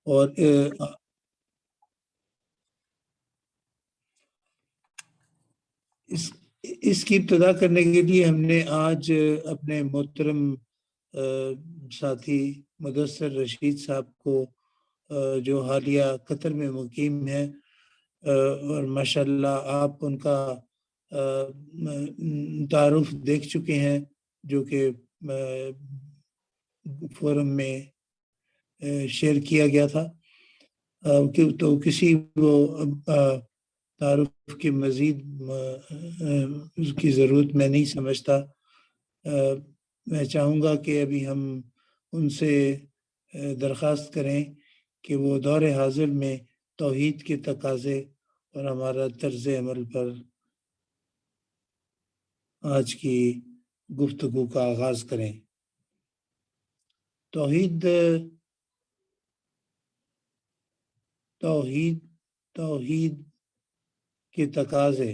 اور اس کی ابتدا کرنے کے لیے ہم نے آج اپنے محترم ساتھی مدثر رشید صاحب کو جو حالیہ قطر میں مقیم ہے اور ماشاءاللہ آپ ان کا تعارف دیکھ چکے ہیں جو کہ فورم میں شیئر کیا گیا تھا، تو کسی وہ تعارف کی مزید اس کی ضرورت میں نہیں سمجھتا۔ میں چاہوں گا کہ ابھی ہم ان سے درخواست کریں کہ وہ دور حاضر میں توحید کے تقاضے اور ہمارا طرز عمل پر آج کی گفتگو کا آغاز کریں۔ توحید کے تقاضے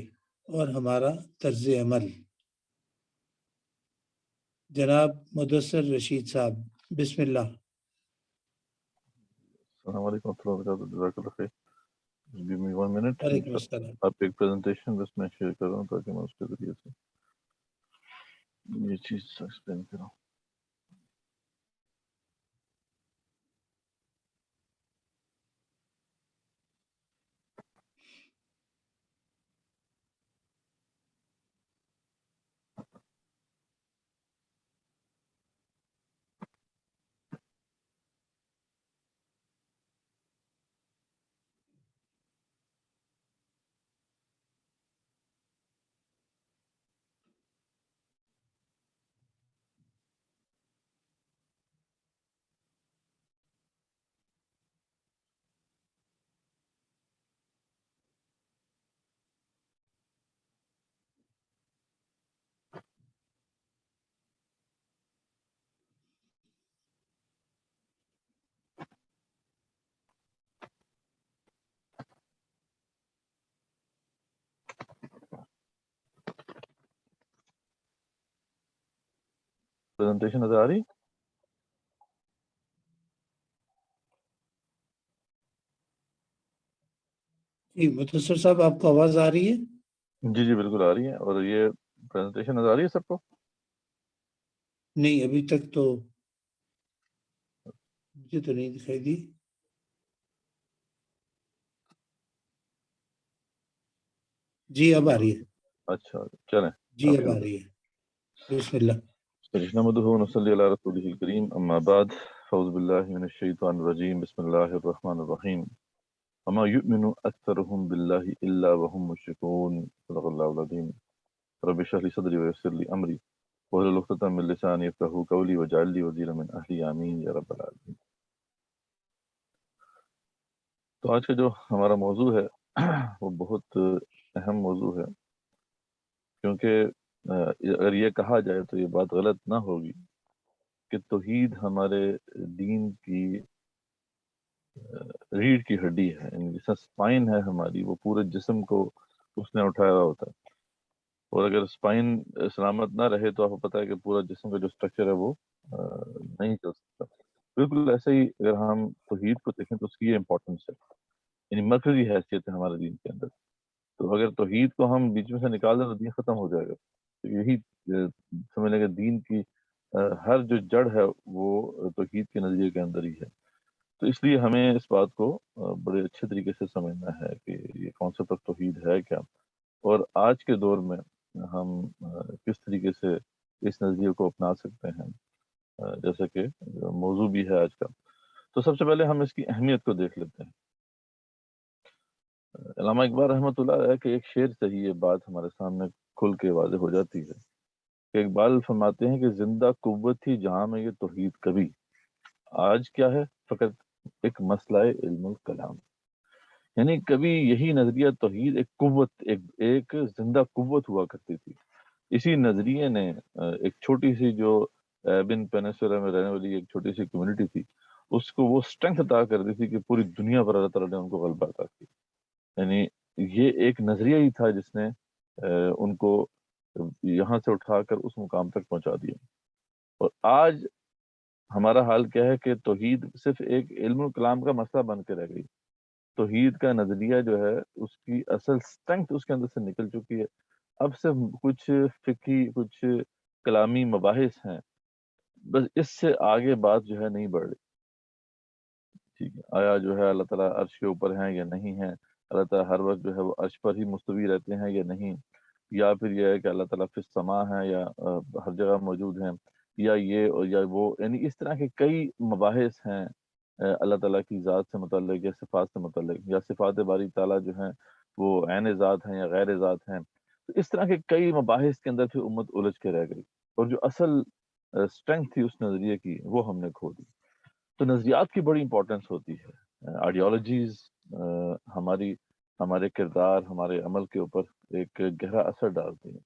اور ہمارا طرز عمل۔ جناب مدثر رشید صاحب، بسم اللہ۔ السلام علیکم ورحمۃ اللہ وبرکاتہ، جزاک اللہ خیر۔ Give me 1 minute۔ وعلیکم السلام۔ آپ ایک پریزنٹیشن بس میں شیئر کر رہا ہوں تاکہ میں اس کے ذریعے سے یہ چیز ایکسپلین کروں۔ پریزنٹیشن نظر آ رہی؟ جی مدثر صاحب، آپ کو آواز آ رہی ہے؟ جی جی بالکل آ رہی ہے۔ اور یہ پریزنٹیشن نظر آ رہی ہے سب کو؟ نہیں، ابھی تک تو مجھے تو نہیں دکھائی دی۔ جی اب آ رہی ہے۔ اچھا چلیں، جی اب آ رہی ہے، بسم اللہ۔ نحمده ونصلي على رسوله الكريم، اما بعد، اعوذ بالله من الشيطان الرجيم، بسم الله الرحمن الرحيم، وما يؤمن اكثرهم بالله الا وهم مشركون، صدق الله العظيم۔ رب اشرح لي صدري ويسر لي امري واحلل عقدة من لساني يفقهوا قولي واجعل لي وزيرا من اهلي، آمين یا رب العالمین۔ تو آج کا جو ہمارا موضوع ہے وہ بہت اہم موضوع ہے، کیونکہ اگر یہ کہا جائے تو یہ بات غلط نہ ہوگی کہ توحید ہمارے دین کی ریڑھ کی ہڈی ہے، یعنی جیسا سپائن ہے ہماری، وہ پورے جسم کو اس نے اٹھایا ہوا ہوتا ہے، اور اگر سپائن سلامت نہ رہے تو آپ کو پتہ ہے کہ پورا جسم کا جو سٹرکچر ہے وہ نہیں چل سکتا۔ بالکل ایسے ہی اگر ہم توحید کو دیکھیں تو اس کی یہ امپورٹنس ہے، یعنی مرکزی حیثیت ہے ہمارے دین کے اندر۔ تو اگر توحید کو ہم بیچ میں سے نکال دیں تو دین ختم ہو جائے گا۔ تو یہی سمجھ لیں کہ دین کی ہر جو جڑ ہے وہ توحید کے نظریے کے اندر ہی ہے۔ تو اس لیے ہمیں اس بات کو بڑے اچھے طریقے سے سمجھنا ہے کہ یہ کانسیپٹ آف توحید ہے کیا، اور آج کے دور میں ہم کس طریقے سے اس نظریے کو اپنا سکتے ہیں، جیسا کہ موضوع بھی ہے آج کا۔ تو سب سے پہلے ہم اس کی اہمیت کو دیکھ لیتے ہیں۔ علامہ اقبال رحمۃ اللہ علیہ کہ ایک شعر سے ہی یہ بات ہمارے سامنے کھل کے واضح ہو جاتی ہے کہ اقبال فرماتے ہیں کہ زندہ قوت تھی جہاں میں یہ توحید کبھی، آج کیا ہے فقط ایک مسئلہ علم الکلام۔ یعنی کبھی یہی نظریہ توحید ایک قوت، ایک زندہ قوت ہوا کرتی تھی۔ اسی نظریے نے ایک چھوٹی سی جو بن پینسولا میں رہنے والی ایک چھوٹی سی کمیونٹی تھی، اس کو وہ اسٹرینتھ عطا کر دی تھی کہ پوری دنیا پر اللہ تعالیٰ نے ان کو غلبہ عطا کیا۔ یعنی یہ ایک نظریہ ہی تھا جس نے ان کو یہاں سے اٹھا کر اس مقام تک پہنچا دیا۔ اور آج ہمارا حال کیا ہے کہ توحید صرف ایک علم الکلام کا مسئلہ بن کے رہ گئی. توحید کا نظریہ جو ہے اس کی اصل اسٹرینتھ اس کے اندر سے نکل چکی ہے. اب صرف کچھ فقہی کچھ کلامی مباحث ہیں, بس اس سے آگے بات جو ہے نہیں بڑھ رہی. ٹھیک ہے, آیا جو ہے اللہ تعالیٰ عرش کے اوپر ہیں یا نہیں ہیں, اللہ تعالیٰ ہر وقت جو ہے وہ عرش پر ہی مستوی رہتے ہیں یا نہیں, یا پھر یہ ہے کہ اللہ تعالیٰ فی السماء ہیں یا ہر جگہ موجود ہیں, یا یہ اور یا وہ, یعنی اس طرح کے کئی مباحث ہیں اللہ تعالیٰ کی ذات سے متعلق یا صفات سے متعلق, یا صفات باری تعالیٰ جو ہیں وہ عین ذات ہیں یا غیر ذات ہیں. تو اس طرح کے کئی مباحث کے اندر پھر امت الجھ کے رہ گئی, اور جو اصل اسٹرینتھ تھی اس نظریے کی وہ ہم نے کھو دی. تو نظریات کی بڑی امپورٹنس ہوتی ہے. آئیڈیالوجیز ہمارے کردار, ہمارے عمل کے اوپر ایک گہرا اثر ڈالتی ہیں,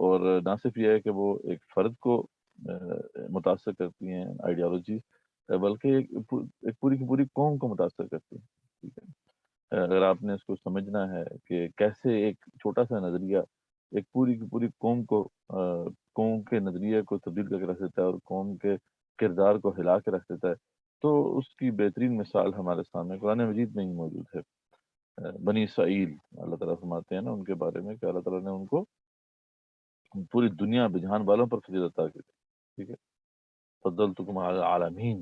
اور نہ صرف یہ ہے کہ وہ ایک فرد کو متاثر کرتی ہیں آئیڈیالوجیز, بلکہ ایک پوری کی پوری قوم کو متاثر کرتی ہیں. ٹھیک ہے, اگر آپ نے اس کو سمجھنا ہے کہ کیسے ایک چھوٹا سا نظریہ ایک پوری کی پوری قوم کے نظریے کو تبدیل کر کے رکھ دیتا ہے اور قوم کے کردار کو ہلا کے رکھ دیتا ہے, تو اس کی بہترین مثال ہمارے سامنے قرآن مجید میں ہی موجود ہے. بنی اسرائیل, اللہ تعالیٰ فرماتے ہیں نا ان کے بارے میں کہ اللہ تعالیٰ نے ان کو پوری دنیا بجہان والوں پر فضیلت عطا کی. ٹھیک ہے, فضلتکم علی العالمین.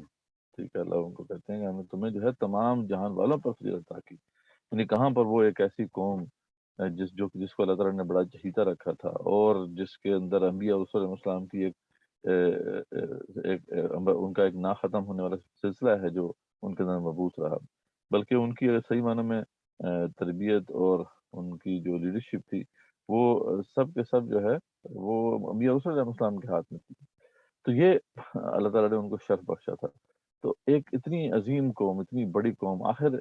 ٹھیک ہے, اللہ ان کو کہتے ہیں کہ ہمیں تمہیں جو ہے تمام جہان والوں پر فضیلت عطا کی. یعنی کہاں پر وہ ایک ایسی قوم جس کو اللہ تعالیٰ نے بڑا چہیتا رکھا تھا, اور جس کے اندر انبیاء رسول علیہ السلام کی ان کا ایک نہ ختم ہونے والا سلسلہ ہے جو ان کے اندر مبعوث رہا, بلکہ ان کی صحیح معنی میں تربیت اور ان کی جو لیڈرشپ تھی وہ سب کے سب جو ہے وہ انبیاء رسول علیہ السلام کے ہاتھ میں تھی. تو یہ اللہ تعالیٰ نے ان کو شرف بخشا تھا. تو ایک اتنی عظیم قوم, اتنی بڑی قوم آخر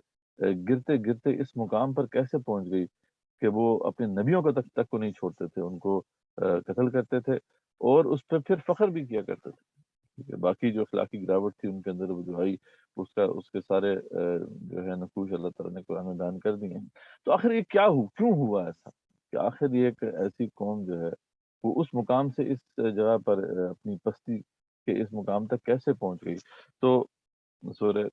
گرتے گرتے اس مقام پر کیسے پہنچ گئی کہ وہ اپنے نبیوں کو تک کو نہیں چھوڑتے تھے, ان کو قتل کرتے تھے اور اس پہ پھر فخر بھی کیا کرتے تھے. ٹھیک ہے, باقی جو اخلاقی گراوٹ تھی ان کے اندر وہ جو آئی اس کے سارے جو ہے نقوش اللہ تعالیٰ نے قرآن میں بیان کر دیے ہیں. تو آخر یہ کیوں ہوا ایسا کہ آخر یہ ایک ایسی قوم جو ہے وہ اس مقام سے اس جگہ پر اپنی پستی کے اس مقام تک کیسے پہنچ گئی. تو سورہ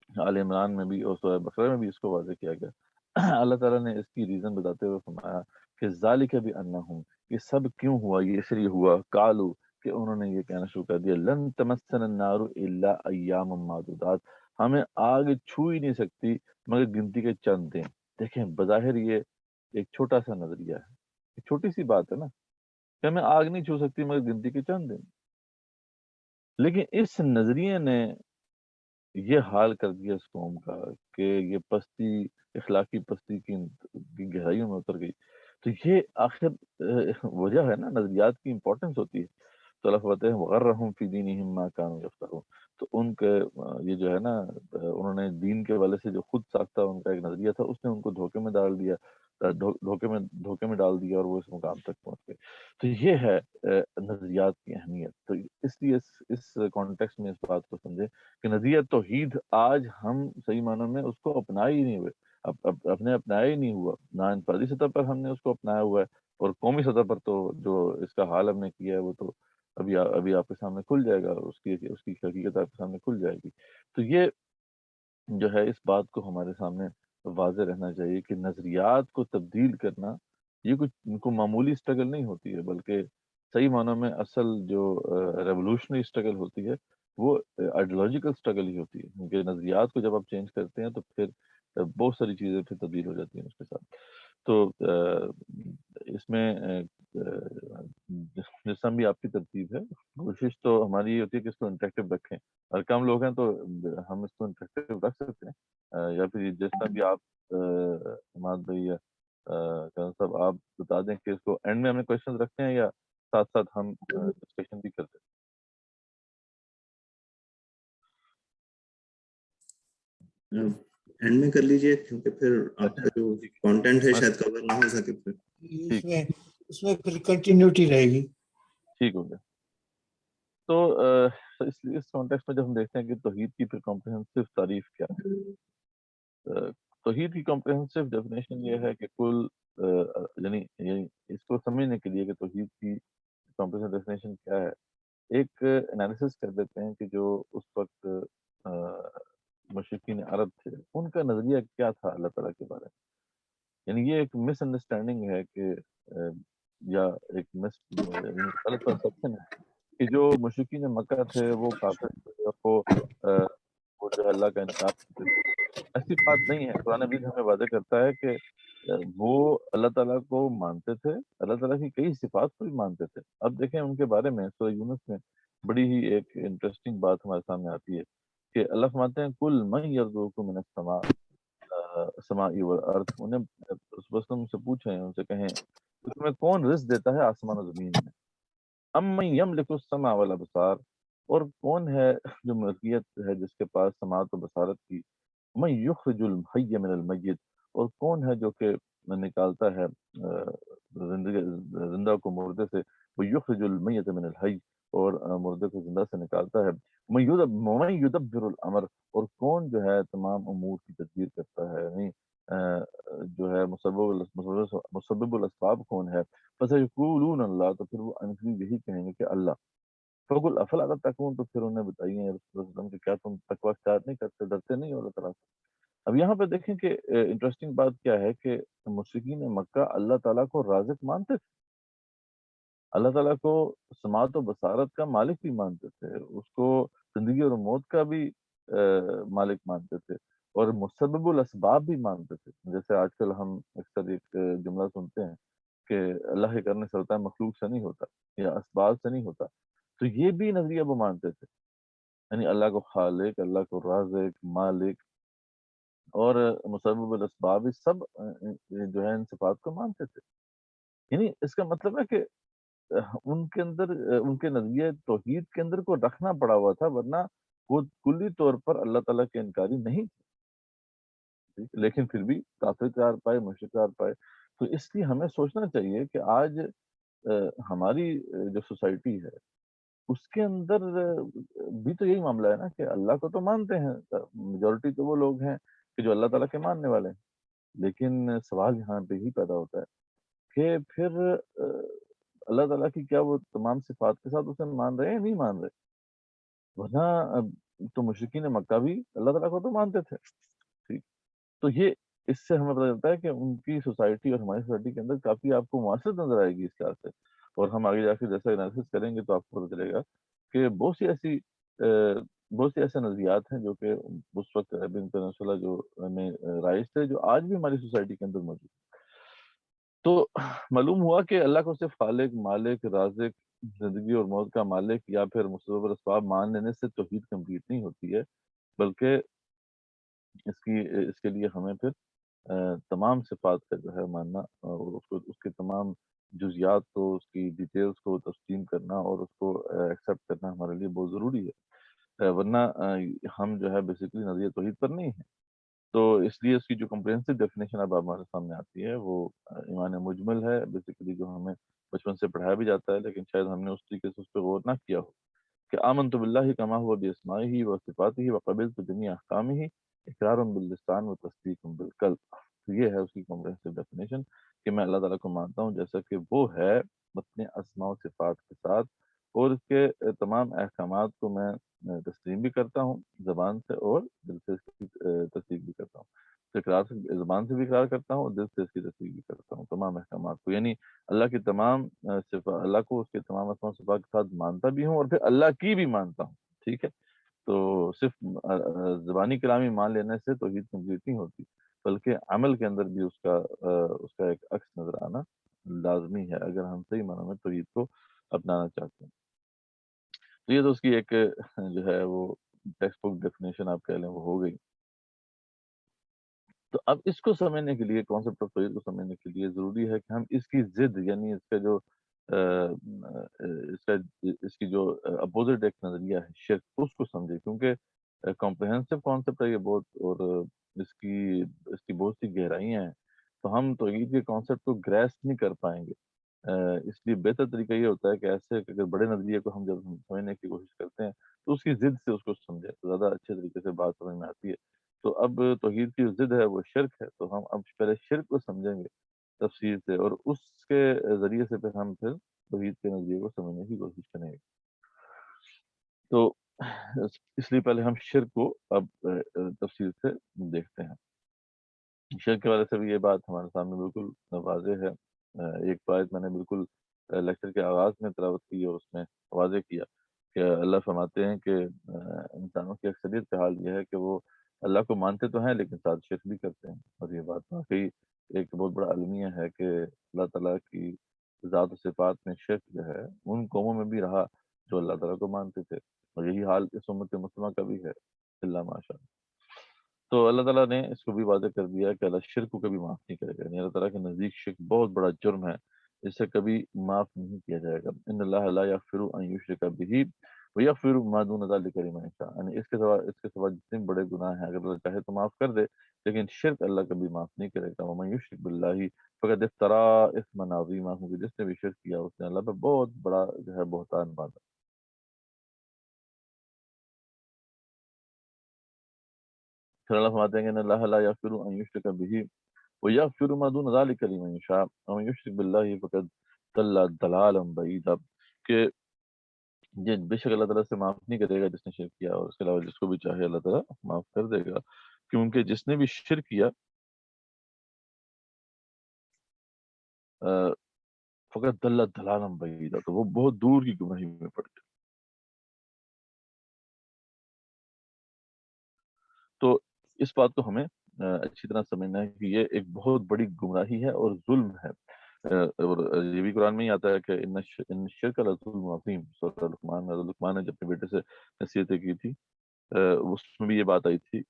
آل عمران میں بھی اور سورہ بقرہ میں بھی اس کو واضح کیا گیا. اللہ تعالیٰ نے اس کی ریزن بتاتے ہوئے فرمایا کہ ذالک بانہم, یہ سب کیوں ہوا, یہ اس لیے ہوا قالوا کہ انہوں نے یہ کہنا شروع کر دیا لن تمسنا النار الا ایاما معدودات, ہمیں آگ چھو ہی نہیں سکتی مگر گنتی کے چند دن. دیکھیں بظاہر یہ ایک چھوٹا سا نظریہ ہے, ایک چھوٹی سی بات ہے نا کہ ہمیں آگ نہیں چھو سکتی مگر گنتی کے چند دن, لیکن اس نظریے نے یہ حال کر دیا اس قوم کا کہ یہ پستی, اخلاقی پستی کی گہرائیوں میں اتر گئی. تو یہ آخر وجہ ہے نا, نظریات کی امپورٹنس ہوتی ہے. تو اللہ فرماتے ہیں وغرہم فی دینہم ما کانوا یفترون, تو ان کے یہ جو ہے نا انہوں نے دین کے والے سے جو خود ساختہ ان کا ایک نظریہ تھا اس نے ان کو دھوکے میں ڈال دیا, دھوکے میں ڈال دیا اور وہ اس مقام تک پہنچ گئے. تو یہ ہے نظریات کی اہمیت. تو اس لیے اس کانٹیکس میں اس بات کو سمجھے کہ نظریہ توحید آج ہم صحیح معنوں میں اس کو اپنا ہی نہیں ہوئے, اپنایا ہی نہیں ہوا, نہ انفرادی سطح پر ہم نے اس کو اپنایا ہوا ہے, اور قومی سطح پر تو جو اس کا حال ہم نے کیا ہے وہ تو ابھی آپ کے سامنے کھل جائے گا, اس کی حقیقت آپ کے سامنے کھل جائے گی. تو یہ جو ہے اس بات کو ہمارے سامنے واضح رہنا چاہیے کہ نظریات کو تبدیل کرنا یہ کوئی معمولی اسٹرگل نہیں ہوتی ہے, بلکہ صحیح معنوں میں اصل جو ریولوشنری اسٹرگل ہوتی ہے وہ آئیڈیولوجیکل اسٹرگل ہی ہوتی ہے, کیونکہ نظریات کو جب آپ چینج کرتے ہیں تو پھر بہت ساری چیزیں پھر تبدیل ہو جاتی ہیں اس کے ساتھ. تو اس میں جس طرح بھی آپ کی ترتیب ہے, کوشش تو ہماری یہ ہوتی ہے کہ اس کو انٹریکٹیو رکھیں, اور کم لوگ ہیں تو ہم اس کو انٹریکٹیو رکھ سکتے ہیں, یا پھر جس طرح بھی آپ حماد بھائی یا صاحب آپ بتا دیں کہ اس کو اینڈ میں ہمیں کوشچن رکھتے ہیں یا ساتھ ساتھ ہم ڈسکشن بھی کرتے ہیں. اینڈ میں کر لیجئے کیونکہ پھر آپ کا جو کانٹینٹ ہے شاید کور نہ ہو سکے پھر اس میں پھر کنٹینیوٹی رہے گی. ٹھیک ہو گیا. تو اس کانٹیکسٹ میں جب ہم دیکھتے ہیں کہ توحید کی پھر کمپریہنسو تعریف کیا ہے, توحید کی کمپریہنسو ڈیفینیشن یہ ہے کہ کل یعنی اس کو سمجھنے کے لیے کہ توحید کی کمپریہنسو ڈیفینیشن کیا ہے, ایک انالیسس کر دیتے ہیں کہ جو اس وقت مشرکین عرب تھے ان کا نظریہ کیا تھا اللہ تعالیٰ کے بارے میں. یعنی یہ ایک مس انڈرسٹینڈنگ ہے کہ یا ایک غلط پرسپشن ہے کہ جو مشرکین مکہ تھے وہ کافر تھے اور وہ جو ہے اللہ کا انکار کرتے تھے. ایسی بات نہیں ہے. قرآن مجید ہمیں واضح کرتا ہے کہ وہ اللہ تعالیٰ کو مانتے تھے, اللہ تعالیٰ کی کئی صفات کو بھی مانتے تھے. اب دیکھیں ان کے بارے میں سورہ یونس میں بڑی ہی ایک انٹرسٹنگ بات ہمارے سامنے آتی ہے کہ اللہ فرماتے ہیں کل من یرزقکم من السماء والارض. انہیں رسول سے پوچھیں, ان سے کہیں کہ تمہیں کون رزق دیتا ہے آسمان و زمین میں. امن یملک السمع والابصار, اور کون ہے جو ملکیت ہے جس کے پاس سماعت و بصارت کی. من یخرج الحی من المیت, اور کون ہے جو کہ نکالتا ہے زندہ کو مردے سے. وہ یخرج المیت من الحی, اور مردے کو زندہ سے نکالتا ہے. من یدبر الامر, اور کون جو ہے تمام امور کی تدبیر کرتا ہے, یعنی جو ہے مسبب الاسباب کون ہے. فسیقولون اللہ, تو پھر وہ انقریب یہی کہیں گے کہ اللہ. فقل افلا تتقون, تو پھر انہیں بتائیے رسول اللہ علیہ وسلم کہ کیا تم تقوی اختیار نہیں کرتے, ڈرتے نہیں ہو اللہ تعالیٰ سے. اب یہاں پہ دیکھیں کہ انٹرسٹنگ بات کیا ہے کہ مشرکین مکہ اللہ تعالیٰ کو رازق مانتے تھے, اللہ تعالیٰ کو سماعت و بصارت کا مالک بھی مانتے تھے, اس کو زندگی اور موت کا بھی مالک مانتے تھے, اور مسبب الاسباب بھی مانتے تھے. جیسے آج کل ہم اکثر ایک جملہ سنتے ہیں کہ اللہ کے کرنے سے ہوتا ہے, مخلوق سے نہیں ہوتا, یا اسباب سے نہیں ہوتا. تو یہ بھی نظریہ وہ مانتے تھے, یعنی اللہ کو خالق, اللہ کو رازق, مالک اور مسبب الاسباب سب جو ہے ان صفات کو مانتے تھے. یعنی اس کا مطلب ہے کہ ان کے اندر ان کے نظریہ توحید کے اندر کو رکھنا پڑا ہوا تھا, ورنہ وہ کلی طور پر اللہ تعالیٰ کے انکاری نہیں تھے, لیکن پھر بھی کافر قرار پائے, مشرک قرار پائے. تو اس لیے ہمیں سوچنا چاہیے کہ آج ہماری جو سوسائٹی ہے اس کے اندر بھی تو یہی معاملہ ہے نا کہ اللہ کو تو مانتے ہیں, میجورٹی تو وہ لوگ ہیں کہ جو اللہ تعالیٰ کے ماننے والے ہیں, لیکن سوال یہاں پہ ہی پیدا ہوتا ہے کہ پھر اللہ تعالیٰ کی کیا وہ تمام صفات کے ساتھ اسے مان رہے ہیں, نہیں مان رہے. ورنہ تو مشرکین مکہ بھی اللہ تعالیٰ کو تو مانتے تھے. ٹھیک, تو یہ اس سے ہمیں پتہ چلتا ہے کہ ان کی سوسائٹی اور ہماری سوسائٹی کے اندر کافی آپ کو معاصرت نظر آئے گی اس لحاظ سے. اور ہم آگے جا کے جیسا انالیسس کریں گے تو آپ کو پتہ چلے گا کہ بہت سی ایسے نظریات ہیں جو کہ اس وقت عربین پینسولا جو میں رائج تھے, جو آج بھی ہماری سوسائٹی کے اندر موجود ہیں. تو معلوم ہوا کہ اللہ کو صرف خالق, مالک, رازق, زندگی اور موت کا مالک یا پھر مسبب الاسباب مان لینے سے توحید کمپلیٹ نہیں ہوتی ہے, بلکہ اس کے لیے ہمیں پھر تمام صفات کا جو ہے ماننا, اور اس کے تمام جزیات کو, اس کی ڈیٹیلز کو تسلیم کرنا اور اس کو ایکسیپٹ کرنا ہمارے لیے بہت ضروری ہے. ورنہ ہم جو ہے بیسیکلی نظریہ توحید پر نہیں ہیں. تو اس لیے اس کی جو کمپریہنسو ڈیفینیشن اب ہمارے سامنے آتی ہے وہ ایمان مجمل ہے, بیسیکلی جو ہمیں بچپن سے پڑھایا بھی جاتا ہے, لیکن شاید ہم نے اس طریقے سے اس پہ غور نہ کیا ہو کہ آمنت باللہ کما ہوا باسمائہ و صفاتہ وقبلت جمیع احکامہ اقرار باللسان و تصدیق بالقلب. تو یہ ہے اس کی کمپریہنسو ڈیفینیشن کہ میں اللہ تعالیٰ کو مانتا ہوں جیسا کہ وہ ہے اپنے اسماء و صفات کے ساتھ, اور اس کے تمام احکامات کو میں تسلیم بھی کرتا ہوں زبان سے اور دل سے اس کی تصدیق بھی کرتا ہوں. اقرار سے, زبان سے بھی اقرار کرتا ہوں اور دل سے اس کی تصدیق بھی کرتا ہوں تمام احکامات کو. یعنی اللہ کی تمام صفات, اللہ کو اس کے تمام اسماء و صفات کے ساتھ مانتا بھی ہوں اور پھر اللہ کی بھی مانتا ہوں. ٹھیک ہے, تو صرف زبانی کلامی مان لینے سے توحید کمپلیٹ نہیں ہوتی, بلکہ عمل کے اندر بھی اس کا ایک عکس نظر آنا لازمی ہے اگر ہم صحیح معنوں میں توحید کو اپنانا چاہتے ہیں. تو یہ تو اس کی ایک جو ہے وہ ٹیکسٹ بک ڈیفینیشن آپ کہہ لیں وہ ہو گئی. تو اب اس کو سمجھنے کے لیے, کانسیپٹ آف توحید کو سمجھنے کے لیے ضروری ہے کہ ہم اس کی ضد, یعنی اس کا جو اس کی جو اپوزٹ ایک نظریہ ہے شرک, اس کو سمجھے, کیونکہ کمپریہنسو کانسیپٹ ہے یہ بہت, اور اس کی بہت سی گہرائیاں ہیں. تو ہم توحید کے کانسیپٹ کو گریس نہیں کر پائیں گے. اس لیے بہتر طریقہ یہ ہوتا ہے کہ ایسے کہ اگر بڑے نظریے کو ہم جب سمجھنے کی کوشش کرتے ہیں تو اس کی ضد سے اس کو سمجھیں تو زیادہ اچھے طریقے سے بات سمجھ میں آتی ہے. تو اب توحید کی ضد ہے وہ شرک ہے, تو ہم اب پہلے شرک کو سمجھیں گے تفصیل سے, اور اس کے ذریعے سے پھر ہم توحید کے نظریے کو سمجھنے کی کوشش کریں گے. تو اس لیے پہلے ہم شرک کو اب تفصیل سے دیکھتے ہیں. شرک کے والے سے بھی یہ بات ہمارے سامنے بالکل واضح ہے. ایک بات میں نے بالکل لیکچر کے آغاز میں تلاوت کی اور اس میں واضح کیا کہ اللہ فرماتے ہیں کہ انسانوں کی اکثریت کا حال یہ ہے کہ وہ اللہ کو مانتے تو ہیں لیکن ساتھ شرک بھی کرتے ہیں. اور یہ بات واقعی ایک بہت بڑا المیہ ہے کہ اللہ تعالیٰ کی ذات و صفات میں شرک جو ہے ان قوموں میں بھی رہا جو اللہ تعالیٰ کو مانتے تھے, اور یہی حال اس امت مسلمہ کا بھی ہے اللہ ماشاء اللہ. تو اللہ تعالیٰ نے اس کو بھی واضح کر دیا کہ اللہ شرک کو کبھی معاف نہیں کرے گا. یعنی اللہ تعالیٰ کے نزدیک شرک بہت بڑا جرم ہے, اسے کبھی معاف نہیں کیا جائے گا. ان اللہ لا یغفر ان یشرک بہ ویغفر ما دون ذلک لمن یشاء. یعنی اس کے سوا جتنے بڑے گناہ ہیں اگر اللہ چاہے تو معاف کر دے, لیکن شرک اللہ کبھی معاف نہیں کرے گا. ومن یشرک باللہ فقد افتری اثما عظیما. کیونکہ جس نے بھی شرک کیا اس نے اللہ پہ بہت بڑا جو ہے بہتان باندھا. پھر اللہ فرماتے ہیں کہ ان اللہ لا یغفر ان یشرک بہ ویغفر ما دون ذلک لمن یشاء ومن یشرک باللہ فقد ضل ضلالا بعیدا. کہ یہ بے شک اللہ تعالیٰ سے معاف نہیں کرے گا جس نے شرک کیا, اور اس کے علاوہ جس کو بھی چاہے اللہ تعالیٰ معاف کر دے گا. کیونکہ جس نے بھی شرک کیا فقط ضل ضلالا بعیدا, تو وہ بہت دور کی گمراہی میں پڑ گیا. تو اس بات کو ہمیں اچھی طرح سمجھنا ہے کہ یہ ایک بہت بڑی گمراہی ہے اور ظلم ہے. اور یہ بھی قرآن میں ہی آتا ہے کہ ان الشرک لظلم عظیم. سورۃ لقمان نے جب اپنے بیٹے سے نصیحتیں کی تھی اس میں بھی یہ بات آئی تھی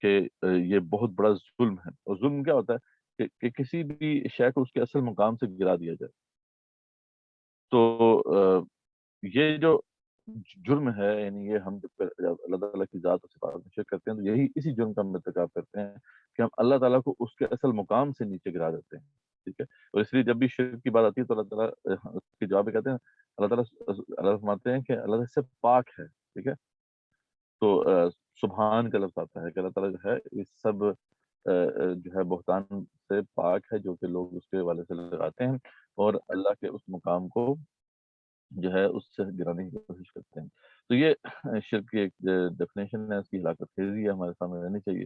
کہ یہ بہت بڑا ظلم ہے. اور ظلم کیا ہوتا ہے کہ کسی بھی شے کو اس کے اصل مقام سے گرا دیا جائے. تو یہ جو جرم ہے, یعنی یہ ہم جب اللہ تعالیٰ کی ذات و صفات میں شرک کرتے ہیں تو یہی اسی جرم کا ہم ارتکاب کرتے ہیں کہ ہم اللہ تعالیٰ کو اس کے اصل مقام سے نیچے گرا دیتے ہیں. ٹھیک ہے, اور اس لیے جب بھی شرک کی بات آتی ہے تو اللہ تعالیٰ اس کے جواب میں کہتے ہیں, اللہ فرماتے ہیں کہ اللہ سے پاک ہے. ٹھیک ہے, تو سبحان کا لفظ آتا ہے کہ اللہ تعالیٰ جو ہے اس سب جو ہے بہتان سے پاک ہے جو کہ لوگ اس کے والے سے لگاتے ہیں, اور اللہ کے اس مقام کو جو ہے اس سے گرانے کی کوشش کرتے ہیں. تو یہ شرک کی ایک ڈیفینیشن ہے, اس کی ہلاکت خیزی ہے, ہمارے سامنے رہنی چاہیے.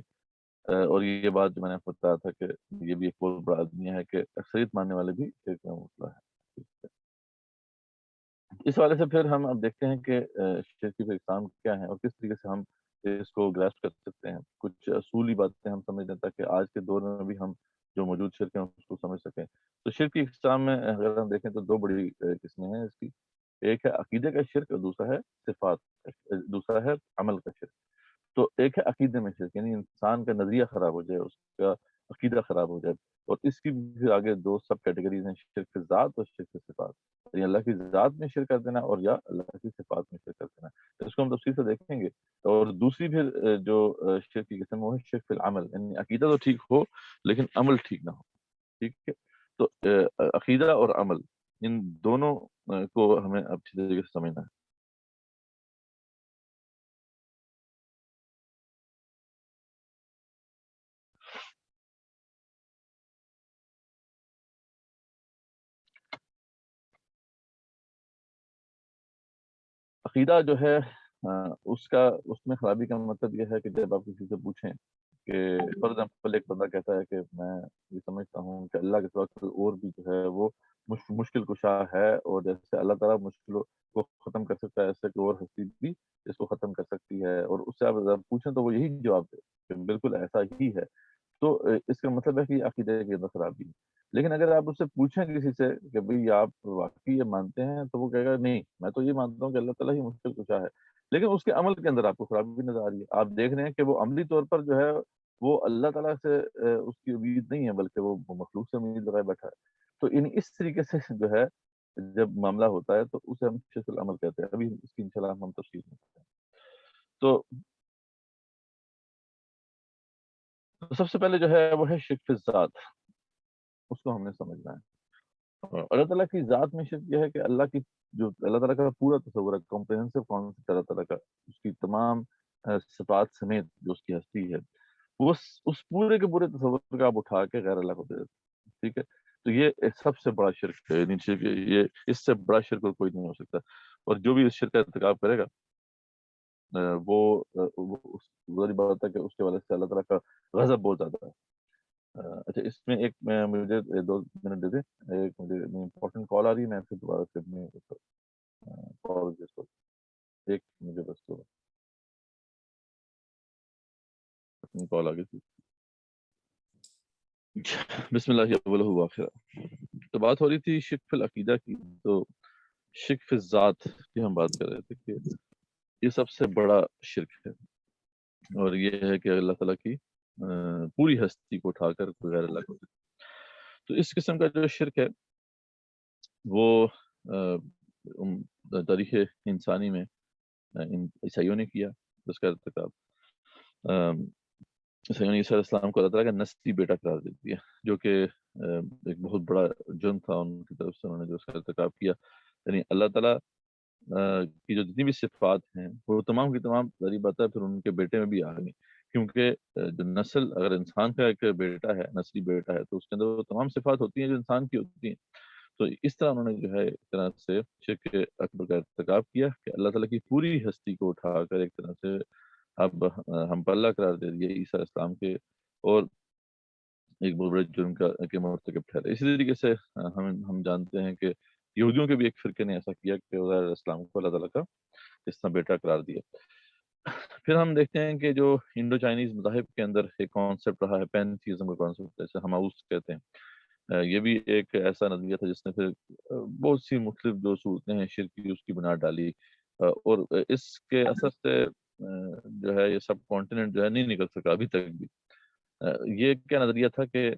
اور یہ بات جو میں نے بتایا تھا کہ یہ بھی ایک بہت بڑا المیہ ہے کہ اکثریت ماننے والے بھی شرک میں مبتلا ہے. اس حوالے سے پھر ہم اب دیکھتے ہیں کہ شرک کی اقسام کیا ہیں اور کس طریقے سے ہم اس کو گراسپ کر سکتے ہیں. کچھ اصولی باتیں ہم سمجھ لیں تاکہ آج کے دور میں بھی ہم جو موجود شرک ہیں اس کو سمجھ سکیں. تو شرک کی اقسام میں اگر ہم دیکھیں تو دو بڑی قسمیں ہیں اس کی. ایک ہے عقیدے کا شرک اور دوسرا ہے صفات, دوسرا ہے عمل کا شرک. تو ایک ہے عقیدے میں شرک, یعنی انسان کا نظریہ خراب ہو جائے, اس کا عقیدہ خراب ہو جائے. اور اس کی پھر آگے دو سب کیٹیگریز ہیں, شرک ذات اور شرک صفات. یعنی اللہ کی ذات میں شرک کر دینا اور یا اللہ کی صفات میں شرک کر دینا. اس کو ہم تفصیل سے دیکھیں گے. اور دوسری پھر جو شرک کی قسم وہ ہے شرک فی العمل, یعنی عقیدہ تو ٹھیک ہو لیکن عمل ٹھیک نہ ہو. ٹھیک ہے, تو عقیدہ اور عمل ان دونوں کو ہمیں اچھی طریقے سے سمجھنا ہے. عقیدہ جو ہے اس میں خرابی کا مطلب یہ ہے کہ جب آپ کسی سے پوچھیں کہ فار ایگزامپل ایک بندہ کہتا ہے کہ میں یہ سمجھتا ہوں کہ اللہ کے سوا کوئی اور بھی جو ہے وہ مشکل کشا ہے, اور جیسے اللہ تعالیٰ مشکلوں کو ختم کر سکتا ہے ایسے کوئی اور ہستی بھی اس کو ختم کر سکتی ہے, اور اس سے آپ پوچھیں تو وہ یہی جواب دے کہ بالکل ایسا ہی ہے. تو اس کا مطلب ہے کہ عقیدے کی اندر خرابی ہے. لیکن اگر آپ اس سے پوچھیں کسی سے کہ بھئی آپ واقعی یہ مانتے ہیں, تو وہ کہے گا نہیں میں تو یہ مانتا ہوں کہ اللہ تعالیٰ ہی مشکل کشا ہے, لیکن اس کے عمل کے اندر آپ کو خرابی نظر آ رہی ہے. آپ دیکھ رہے ہیں کہ وہ عملی طور پر جو ہے وہ اللہ تعالیٰ سے اس کی امید نہیں ہے بلکہ وہ مخلوق سے امید لگائے بیٹھا ہے. تو اس طریقے سے جو ہے جب معاملہ ہوتا ہے تو اسے ہم شرک العمل کہتے ہیں. ابھی اس کی انشاءاللہ ہم تفصیل میں کرتے ہیں. تو سب سے پہلے جو ہے وہ ہے شرک فی الذات, اس کو ہم نے سمجھنا ہے. اللہ تعالیٰ کی ذات میں شرک یہ ہے کہ اللہ کی جو اللہ تعالیٰ کا پورا تصور ہے, کمپریہنسو کانسیپٹ اللہ تعالیٰ کا, اس کی تمام صفات سمیت جو اس کی ہستی ہے, وہ اس پورے کے پورے تصور کا آپ اٹھا کے غیر اللہ کو دے دیتے. ٹھیک ہے, تو یہ سب سے بڑا شرک ہے. یہ اس سے بڑا شرک کوئی نہیں ہو سکتا. اور جو بھی اس شرک کا ارتکاب کرے گا وہ ظاہری بات ہے کہ اس کے وجہ سے اللہ تعالیٰ کا غضب بہت زیادہ ہے. اچھا اس میں ایک مجھے 2 منٹ دے دیں, ایک مجھے امپورٹنٹ کال آ رہی ہے, میں پھر دوبارہ سے اپنی ایک مجھے بس اپنی کال آ گئی تھی. بسم اللہ اولہ وآخرہ. تو بات ہو رہی تھی شرک فی العقیدہ کی, تو شرک فی الذات کی ہم بات کر رہے تھے کہ یہ سب سے بڑا شرک ہے, اور یہ ہے کہ اللہ تعالیٰ کی پوری ہستی کو اٹھا کر غیر اللہ کو. تو اس قسم کا جو شرک ہے وہ تاریخ انسانی میں عیسائیوں نے کیا اس کا ارتکاب. عیسائیوں نے عیسیٰ علیہ السلام کو اللہ تعالیٰ کا نسلی بیٹا قرار دے دیا, جو کہ ایک بہت بڑا جرم تھا ان کی طرف سے, انہوں نے جو اس کا ارتکاب کیا. یعنی اللہ تعالیٰ کی جو جتنی بھی صفات ہیں وہ تمام کی تمام ظاہری بات ہے پھر ان کے بیٹے میں بھی آ گئی, کیونکہ جو نسل اگر انسان کا ایک بیٹا ہے, نسلی بیٹا ہے, تو اس کے اندر وہ تمام صفات ہوتی ہیں جو انسان کی ہوتی ہیں. تو اس طرح انہوں نے جو ہے ایک طرح سے شرک اکبر کا ارتکاب کیا کہ اللہ تعالیٰ کی پوری ہستی کو اٹھا کر ایک طرح سے اب ہم پر اللہ قرار دے دیے عیسیٰ علیہ السلام کے, اور ایک بہت بڑے جرم کے مرتکب ٹھہرے. اسی طریقے سے ہم جانتے ہیں کہ یہودیوں کے بھی ایک فرقے نے ایسا کیا کہ عزیر علیہ السلام کو اللہ تعالیٰ کا اس طرح بیٹا قرار دیا. پھر ہم دیکھتے ہیں کہ جو انڈو چائنیز مذاہب کے اندر ایک کانسیپٹ رہا ہے پینتھیزم کا کانسیپٹ, جیسے ہماؤس کہتے ہیں, یہ بھی ایک ایسا نظریہ تھا جس نے پھر بہت سی مختلف جو صورتیں ہیں شرک کی اس کی بنیاد ڈالی, اور اس کے اثر سے جو ہے یہ سب کانٹیننٹ جو ہے نہیں نکل سکا ابھی تک بھی. یہ کیا نظریہ تھا کہ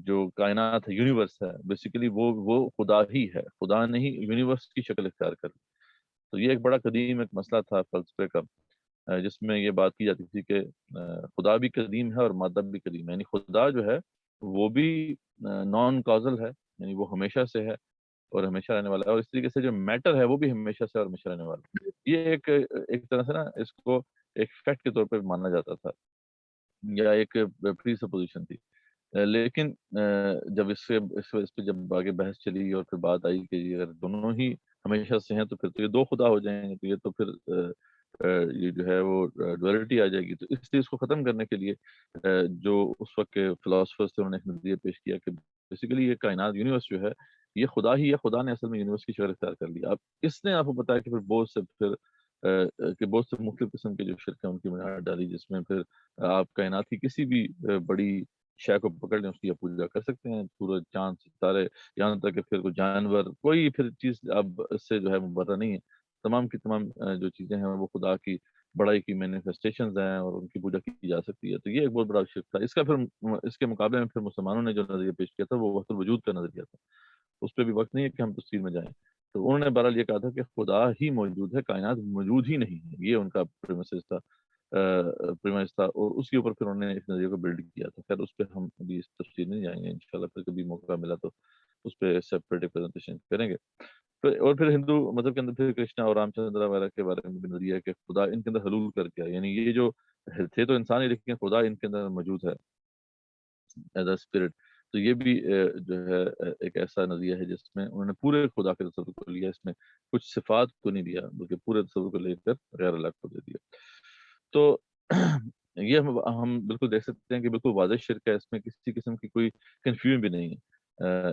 جو کائنات ہے, یونیورس ہے, بیسیکلی وہ خدا ہی ہے, خدا نے ہی یونیورس کی شکل اختیار کر لی. تو یہ ایک بڑا قدیم ایک مسئلہ تھا فلسفے کا, جس میں یہ بات کی جاتی تھی کہ خدا بھی قدیم ہے اور مادہ بھی قدیم ہے. یعنی خدا جو ہے وہ بھی نان کازل ہے, یعنی وہ ہمیشہ سے ہے اور ہمیشہ رہنے والا ہے, اور اس طریقے سے جو میٹر ہے وہ بھی ہمیشہ سے اور ہمیشہ رہنے والا ہے. یہ ایک طرح سے نا اس کو ایک فیکٹ کے طور پہ مانا جاتا تھا یا ایک پری سپوزیشن تھی. لیکن جب اس پہ جب آگے بحث چلی اور پھر بات آئی کہ اگر دونوں ہی ہمیشہ سے ہیں تو پھر تو یہ 2 خدا ہو جائیں گے, تو یہ تو پھر یہ جو ہے وہ ڈویلٹی آ جائے گی. تو اس چیز کو ختم کرنے کے لیے جو اس وقت کے فلاسفرز تھے انہوں نے ایک نظریہ پیش کیا کہ بیسیکلی یہ کائنات یونیورس جو ہے یہ خدا ہی ہے, خدا نے اصل میں یونیورس کی شکل اختیار کر لی. اب اس نے آپ کو بتایا کہ بہت سے مختلف قسم کے جو شرک ہیں ان کی بنیاد ڈالی, جس میں پھر آپ کائنات کی کسی بھی بڑی شے کو پکڑ لیں اس کی پوجا کر سکتے ہیں, سورج چاند ستارے, یہاں تک کہ پھر کوئی جانور, کوئی پھر چیز اب اس سے جو ہے مبرہ نہیں ہے. تمام کی تمام جو چیزیں ہیں وہ خدا کی بڑائی کی مینیفیسٹیشنز ہیں اور ان کی پوجا کی جا سکتی ہے. تو یہ ایک بہت بڑا شرک تھا. اس کے مقابلے میں پھر مسلمانوں نے جو نظریہ پیش کیا تھا وہ وحدت الوجود کا نظریہ تھا. اس پہ بھی وقت نہیں ہے کہ ہم تفصیل میں جائیں. تو انہوں نے بہرحال یہ کہا تھا کہ خدا ہی موجود ہے, کائنات موجود ہی نہیں ہے. یہ ان کا پریمیسز تھا, اور اس کے اوپر پھر انہوں نے اس نظریے کو بلڈ کیا تھا. خیر اس پہ ہم ابھی اس تفصیل نہیں جائیں گے, انشاءاللہ پھر کبھی موقع ملا تو اس پہ سیپریٹ پریزنٹیشن کریں گے. اور پھر ہندو مذہب کے اندر پھر کرشنا اور رام چندرا وغیرہ کے بارے میں بھی نظریہ ہے کہ خدا ان کے اندر حلول کر کے, یعنی یہ جو تھے تو انسان ہی لیکن خدا ان کے اندر موجود ہے ایز اے اسپرٹ. تو یہ بھی جو ہے ایک ایسا نظریہ ہے جس میں انہوں نے پورے خدا کے تصور کو لیا, اس میں کچھ صفات کو نہیں لیا بلکہ پورے تصور کو لے کر غیر اللہ کو دے دیا. تو یہ ہم بالکل دیکھ سکتے ہیں کہ بالکل واضح شرک ہے, اس میں کسی قسم کی کوئی کنفیوژن بھی نہیں ہے,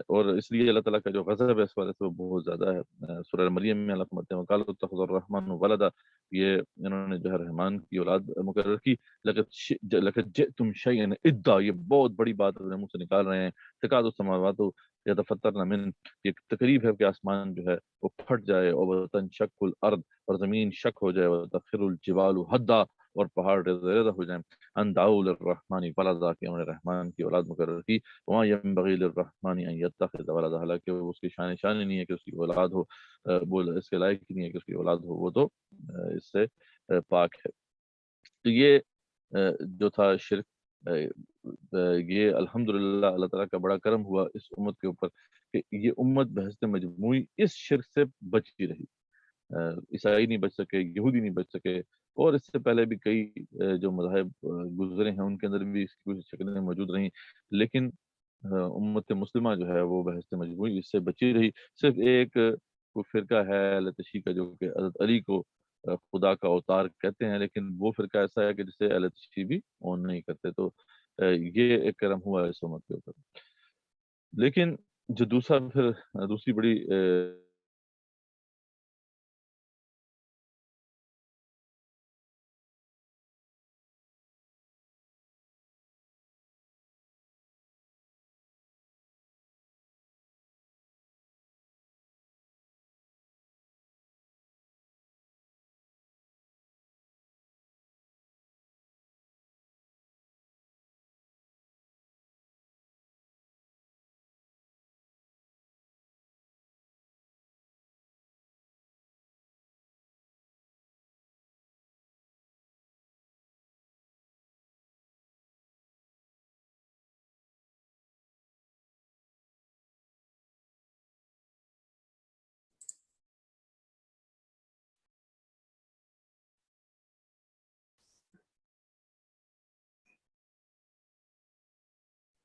اور اس لیے اللہ تعالیٰ کا جو غضب ہے اس والے سے وہ بہت زیادہ ہے. سورہ مریم میں اللہ فرماتے ہیں وقالوا اتخذ الرحمن ولدا, یہ انہوں نے جو ہے رحمان کی اولاد مقرر کی. لقد جئتم شیئا ادا, یہ بہت بڑی بات اپنے منہ سے نکال رہے ہیں. تکاد السماوات یتفطرن من, یہ تقریب ہے کہ آسمان جو ہے وہ پھٹ جائے, اور تنشق الارض, اور زمین شک ہو جائے, وتخر الجبال حدا, اور پہاڑ ریزہ ہو جائیں. ان دعوا للرحمن ولدا, کہ انہوں نے رحمان کی اولاد مقرر کی. وما ينبغي للرحمن ان يتخذ ولدا, حالانکہ اس کی شان ہی نہیں ہے کہ اس کی اولاد ہو, وہ اس کے لائق ہی نہیں ہے کہ اس کی اولاد ہو, وہ تو اس سے پاک ہے. تو یہ جو تھا شرک, یہ الحمدللہ اللہ تعالیٰ کا بڑا کرم ہوا اس امت کے اوپر کہ یہ امت بحث مجموعی اس شرک سے بچتی رہی. عیسائی نہیں بچ سکے, یہودی نہیں بچ سکے, اور اس سے پہلے بھی کئی جو مذاہب گزرے ہیں ان کے اندر بھی اس کی کچھ شکلیں موجود رہیں, لیکن امت مسلمہ جو ہے وہ بحث مجموعی اس سے بچی رہی. صرف ایک کوئی فرقہ ہے اہل تشیع کا جو کہ حضرت علی کو خدا کا اوتار کہتے ہیں، لیکن وہ فرقہ ایسا ہے کہ جسے اہل تشیع بھی اون نہیں کرتے. تو یہ ایک کرم ہوا اس امت کے اوپر. لیکن جو دوسری بڑی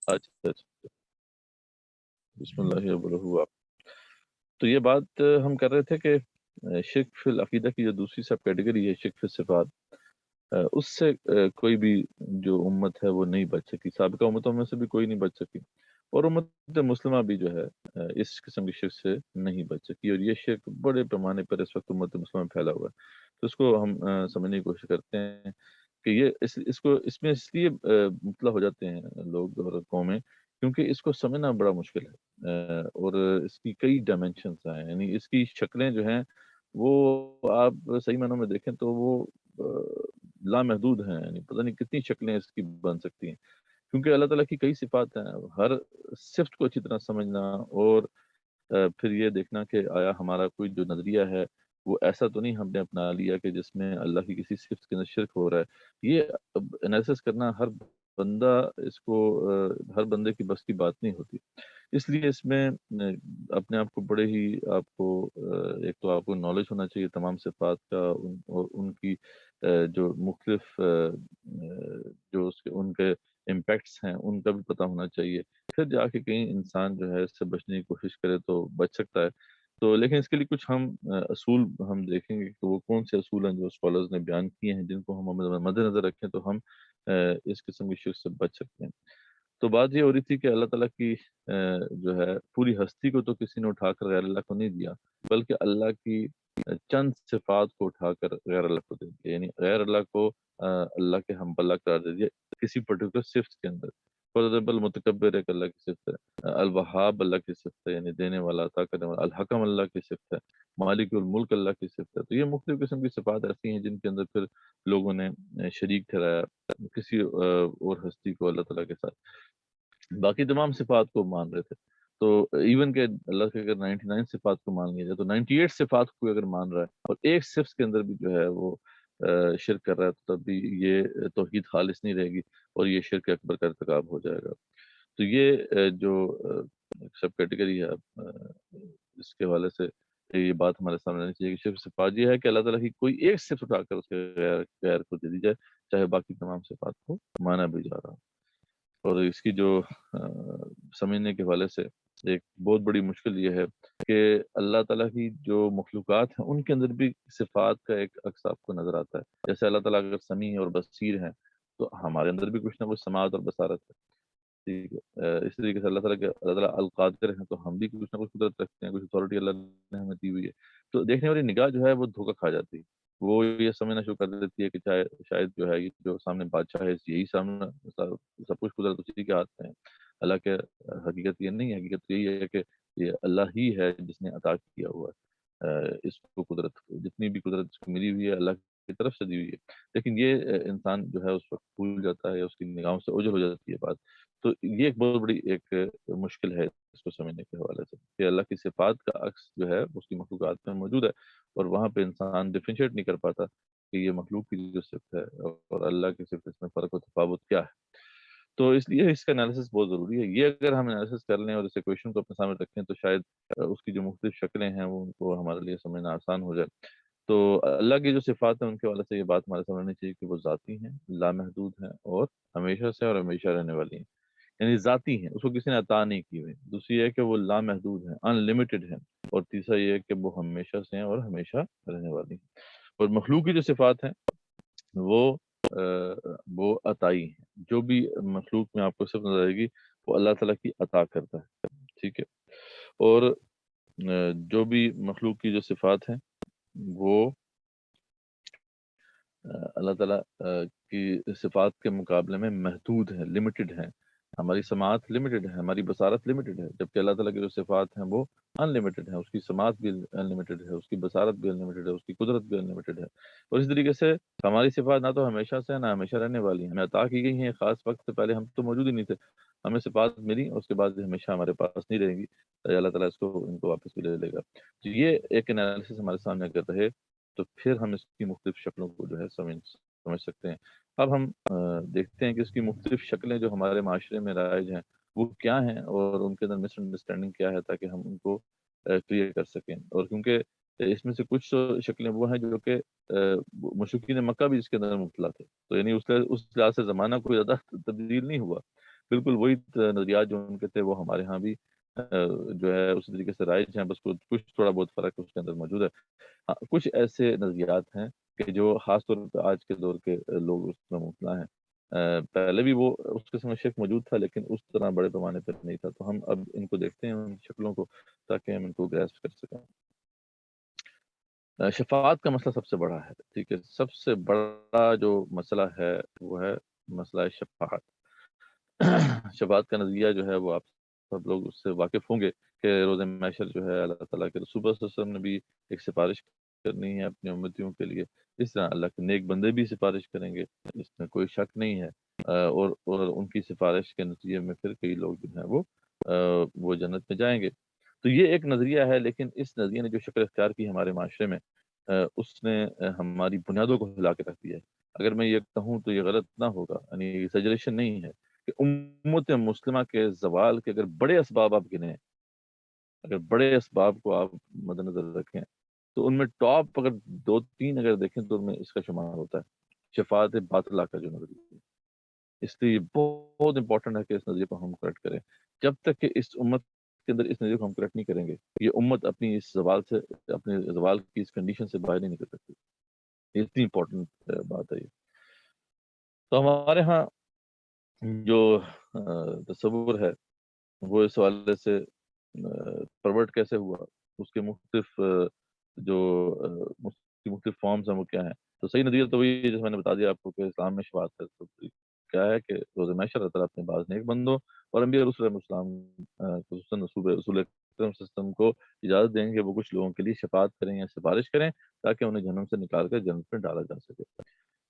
اچھا بسم اللہ الرحمن. تو یہ بات ہم کر رہے تھے کہ شرک فی العقیدہ کی جو دوسری سب کیٹیگری ہے شرک فی الصفات، اس سے کوئی بھی جو امت ہے وہ نہیں بچ سکی. سابقہ امتوں میں سے بھی کوئی نہیں بچ سکی، اور امت مسلمہ بھی جو ہے اس قسم کی شرک سے نہیں بچ سکی. اور یہ شرک بڑے پیمانے پر اس وقت امت مسلمہ میں پھیلا ہوا ہے. تو اس کو ہم سمجھنے کی کوشش کرتے ہیں کہ یہ اس میں اس لیے مبتلا ہو جاتے ہیں لوگ اور قومیں کیونکہ اس کو سمجھنا بڑا مشکل ہے، اور اس کی کئی ڈائمینشنز ہیں. یعنی اس کی شکلیں جو ہیں وہ آپ صحیح معنوں میں دیکھیں تو وہ لامحدود ہیں. یعنی پتہ نہیں کتنی شکلیں اس کی بن سکتی ہیں، کیونکہ اللہ تعالیٰ کی کئی صفات ہیں. ہر صفت کو اچھی طرح سمجھنا اور پھر یہ دیکھنا کہ آیا ہمارا کوئی جو نظریہ ہے وہ ایسا تو نہیں ہم نے اپنا لیا کہ جس میں اللہ کی کسی صفت کے اندر شرک ہو رہا ہے. یہ انالیسس کرنا بندہ اس کو ہر بندے کی بس کی بات نہیں ہوتی. اس لیے اس میں اپنے آپ کو بڑے ہی آپ کو ایک تو آپ کو نالج ہونا چاہیے تمام صفات کا، اور ان کی جو مختلف جو ان کے امپیکٹس ہیں ان کا بھی پتہ ہونا چاہیے. پھر جا کے کہیں انسان جو ہے اس سے بچنے کی کوشش کرے تو بچ سکتا ہے. تو لیکن اس کے لیے کچھ ہم اصول ہم دیکھیں گے کہ وہ کون سے اصول ہیں جو اسکالرز نے بیان کیے ہیں جن کو ہم مد نظر رکھیں تو ہم اس قسم کی شرک سے بچ سکتے ہیں. تو بات یہ ہو رہی تھی کہ اللہ تعالیٰ کی جو ہے پوری ہستی کو تو کسی نے اٹھا کر غیر اللہ کو نہیں دیا، بلکہ اللہ کی چند صفات کو اٹھا کر غیر اللہ کو دے دیا. یعنی غیر اللہ کو اللہ کے ہم پلہ قرار دے دیا کسی پرٹیکولر صفت کے اندر. فار ایگزامپل متکبر ایک اللہ کی صفت ہے، الوہاب اللہ کی صفت ہے یعنی دینے والا عطا کرنے والا، الحکم اللہ کی صفت ہے، مالک الملک اللہ کی صفت ہے. تو یہ مختلف قسم کی صفات ایسی ہیں جن کے اندر پھر لوگوں نے شریک ٹھہرایا کسی اور ہستی کو اللہ تعالیٰ کے ساتھ. باقی تمام صفات کو مان رہے تھے. تو ایون کہ اللہ کے اگر 99 صفات کو مان لیا جائے تو 98 صفات کو اگر مان رہا ہے اور ایک صفت کے اندر بھی جو ہے وہ شرک کر رہا ہے تو تب بھی یہ توحید خالص نہیں رہے گی اور یہ شرک اکبر کا ارتکاب ہو جائے گا. تو یہ جو سب کیٹیگری ہے اس کے حوالے سے یہ بات ہمارے سامنے آنی چاہیے کہ شرک صفات یہ ہے کہ اللہ تعالیٰ کی کوئی ایک صفت اٹھا کر اس کے غیر کو دے دی جائے چاہے باقی تمام صفات کو مانا بھی جا رہا. اور اس کی جو سمجھنے کے حوالے سے ایک بہت بڑی مشکل یہ ہے کہ اللہ تعالیٰ کی جو مخلوقات ہیں ان کے اندر بھی صفات کا ایک عکس آپ کو نظر آتا ہے. جیسے اللہ تعالیٰ اگر سمیع اور بصیر ہیں تو ہمارے اندر بھی کچھ نہ کچھ سماعت اور بصارت ہے. ٹھیک ہے، اس طریقے سے اللہ تعالیٰ القادر ہیں تو ہم بھی کچھ نہ کچھ قدرت رکھتے ہیں، کچھ اتھارٹی اللہ نے ہمیں دی ہوئی ہے. تو دیکھنے والی نگاہ جو ہے وہ دھوکہ کھا جاتی ہے. وہ یہ سمجھنا شروع کر دیتی ہے کہ شاید جو ہے یہ جو سامنے بادشاہ ہے یہی سامنے سب کچھ قدرت اسی کے ہاتھ میں ہے. اللہ کے حقیقت یہ نہیں ہے. حقیقت یہی ہے کہ یہ اللہ ہی ہے جس نے عطا کیا ہوا ہے اس کو قدرت، جتنی بھی قدرت اس کو ملی ہوئی ہے اللہ کی طرف سے دی ہوئی ہے. لیکن یہ انسان جو ہے اس وقت بھول جاتا ہے، اس کی نگاہوں سے اوجھل ہو جاتی ہے بات. تو یہ ایک بہت بڑی ایک مشکل ہے اس کو سمجھنے کے حوالے سے کہ اللہ کی صفات کا عکس جو ہے اس کی مخلوقات میں موجود ہے اور وہاں پہ انسان ڈفرینشیٹ نہیں کر پاتا کہ یہ مخلوق کی جو صفت ہے اور اللہ کی صفت اس میں فرق و تفاوت کیا ہے. تو اس لیے اس کا انالیسس بہت ضروری ہے. یہ اگر ہم انالیسس کر لیں اور اس ایکویشن کو اپنے سامنے رکھیں تو شاید اس کی جو مختلف شکلیں ہیں وہ ان کو ہمارے لیے سمجھنا آسان ہو جائے. تو اللہ کی جو صفات ہیں ان کے حوالے سے یہ بات ہمارے سامنے آنی چاہیے کہ وہ ذاتی ہیں، لامحدود ہیں اور ہمیشہ سے اور ہمیشہ رہنے والی ہیں. یعنی ذاتی ہیں، اس کو کسی نے عطا نہیں کی ہوئی. دوسری یہ ہے کہ وہ لامحدود ہیں، ان لمیٹڈ ہیں. اور تیسرا یہ ہے کہ وہ ہمیشہ سے ہیں اور ہمیشہ رہنے والی ہیں. اور مخلوق کی جو صفات ہیں وہ عطائی ہیں. جو بھی مخلوق میں آپ کو صرف نظر آئے گی وہ اللہ تعالیٰ کی عطا کرتا ہے. ٹھیک ہے. اور جو بھی مخلوق کی جو صفات ہیں وہ اللہ تعالیٰ کی صفات کے مقابلے میں محدود ہیں، لمیٹڈ ہیں. ہماری سماعت لمیٹڈ ہے، ہماری بصارت لمیٹڈ ہے، جبکہ اللہ تعالیٰ کی جو صفات ہیں وہ ان لمیٹڈ ہیں. اس کی سماعت بھی ان لمیٹڈ ہے، اس کی بصارت بھی ان لمیٹڈ ہے، اس کی قدرت بھی ان لمیٹڈ ہے. اور اس طریقے سے ہماری صفات نہ تو ہمیشہ سے نہ ہمیشہ رہنے والی ہیں، ہمیں عطا کی گئی ہیں خاص وقت سے پہلے. ہم تو موجود ہی نہیں تھے، ہمیں صفات ملی اور اس کے بعد ہمیشہ ہمارے پاس نہیں رہیں گی. اللہ تعالیٰ ان کو واپس بھی لے گا. تو یہ ایک انالیسس ہمارے سامنے اگر رہے تو پھر ہم اس کی مختلف شکلوں کو جو ہے سمجھ سکتے ہیں. اب ہم دیکھتے ہیں کہ اس کی مختلف شکلیں جو ہمارے معاشرے میں رائج ہیں وہ کیا ہیں اور ان کے اندر مس انڈرسٹینڈنگ کیا ہے، تاکہ ہم ان کو کلیئر کر سکیں. اور کیونکہ اس میں سے کچھ شکلیں وہ ہیں جو کہ مشرکین مکہ بھی اس کے اندر مبتلا تھے، تو یعنی اس لحاظ سے زمانہ کوئی زیادہ تبدیل نہیں ہوا. بالکل وہی نظریات جو ان کے تھے وہ ہمارے ہاں بھی جو ہے اسی طریقے سے رائج ہیں، بس کچھ تھوڑا بہت فرق اس کے اندر موجود ہے. کچھ ایسے نظریات ہیں کہ جو خاص طور پہ آج کے دور کے لوگ اس میں مبتلا ہیں. پہلے بھی وہ اس قسم کا شک موجود تھا لیکن اس طرح بڑے پیمانے پر نہیں تھا. تو ہم اب ان کو دیکھتے ہیں، ان شکلوں کو، تاکہ ہم ان کو گریسپ کر سکیں. شفاعت کا مسئلہ سب سے بڑا ہے. ٹھیک ہے. سب سے بڑا جو مسئلہ ہے وہ ہے مسئلہ شفاعت. شفاعت کا نظریہ جو ہے وہ آپ سب لوگ اس سے واقف ہوں گے کہ روز محشر جو ہے اللہ تعالیٰ کے رسول صلی اللہ علیہ وسلم نے بھی ایک سفارش کرنی ہے اپنی امتیوں کے لیے. اس طرح اللہ کے نیک بندے بھی سفارش کریں گے، اس میں کوئی شک نہیں ہے. اور ان کی سفارش کے نتیجے میں پھر کئی لوگ جو ہیں وہ جنت میں جائیں گے. تو یہ ایک نظریہ ہے، لیکن اس نظریے نے جو شکل اختیار کی ہمارے معاشرے میں اس نے ہماری بنیادوں کو ہلا کے رکھ دیا ہے. اگر میں یہ کہوں تو یہ غلط نہ ہوگا، یعنی سجریشن نہیں ہے کہ امت مسلمہ کے زوال کے اگر بڑے اسباب آپ گنیں، اگر بڑے اسباب کو آپ مد نظر رکھیں تو ان میں ٹاپ اگر 2-3 اگر دیکھیں تو ان میں اس کا شمار ہوتا ہے شفاعت باطلہ کا جو نظریہ ہے. اس لیے بہت امپورٹنٹ ہے کہ اس نظریے کو ہم کریکٹ کریں. جب تک کہ اس امت کے اندر اس نظریے کو ہم کریکٹ نہیں کریں گے، یہ امت اپنی اس زوال سے، اپنے زوال کی اس کنڈیشن سے باہر نہیں نکل سکتی. اتنی امپورٹنٹ بات ہے یہ. تو ہمارے ہاں جو تصور ہے وہ اس حوالے سے پرورٹ کیسے ہوا، اس کے مختلف جو مختلف فارمز ہیں وہ کیا ہیں. تو صحیح نظریہ تو وہی جیسے میں نے بتا دیا آپ کو کہ اسلام میں شفاعت کا کیا ہے کہ روز محشر اللہ تعالیٰ اپنے بعض نیک بندوں اور انبیاء رسول السلام خصوصاً رسول اکرم سسٹم کو اجازت دیں گے وہ کچھ لوگوں کے لیے شفاعت کریں یا سفارش کریں تاکہ انہیں جہنم سے نکال کر جنت میں ڈالا جا سکے.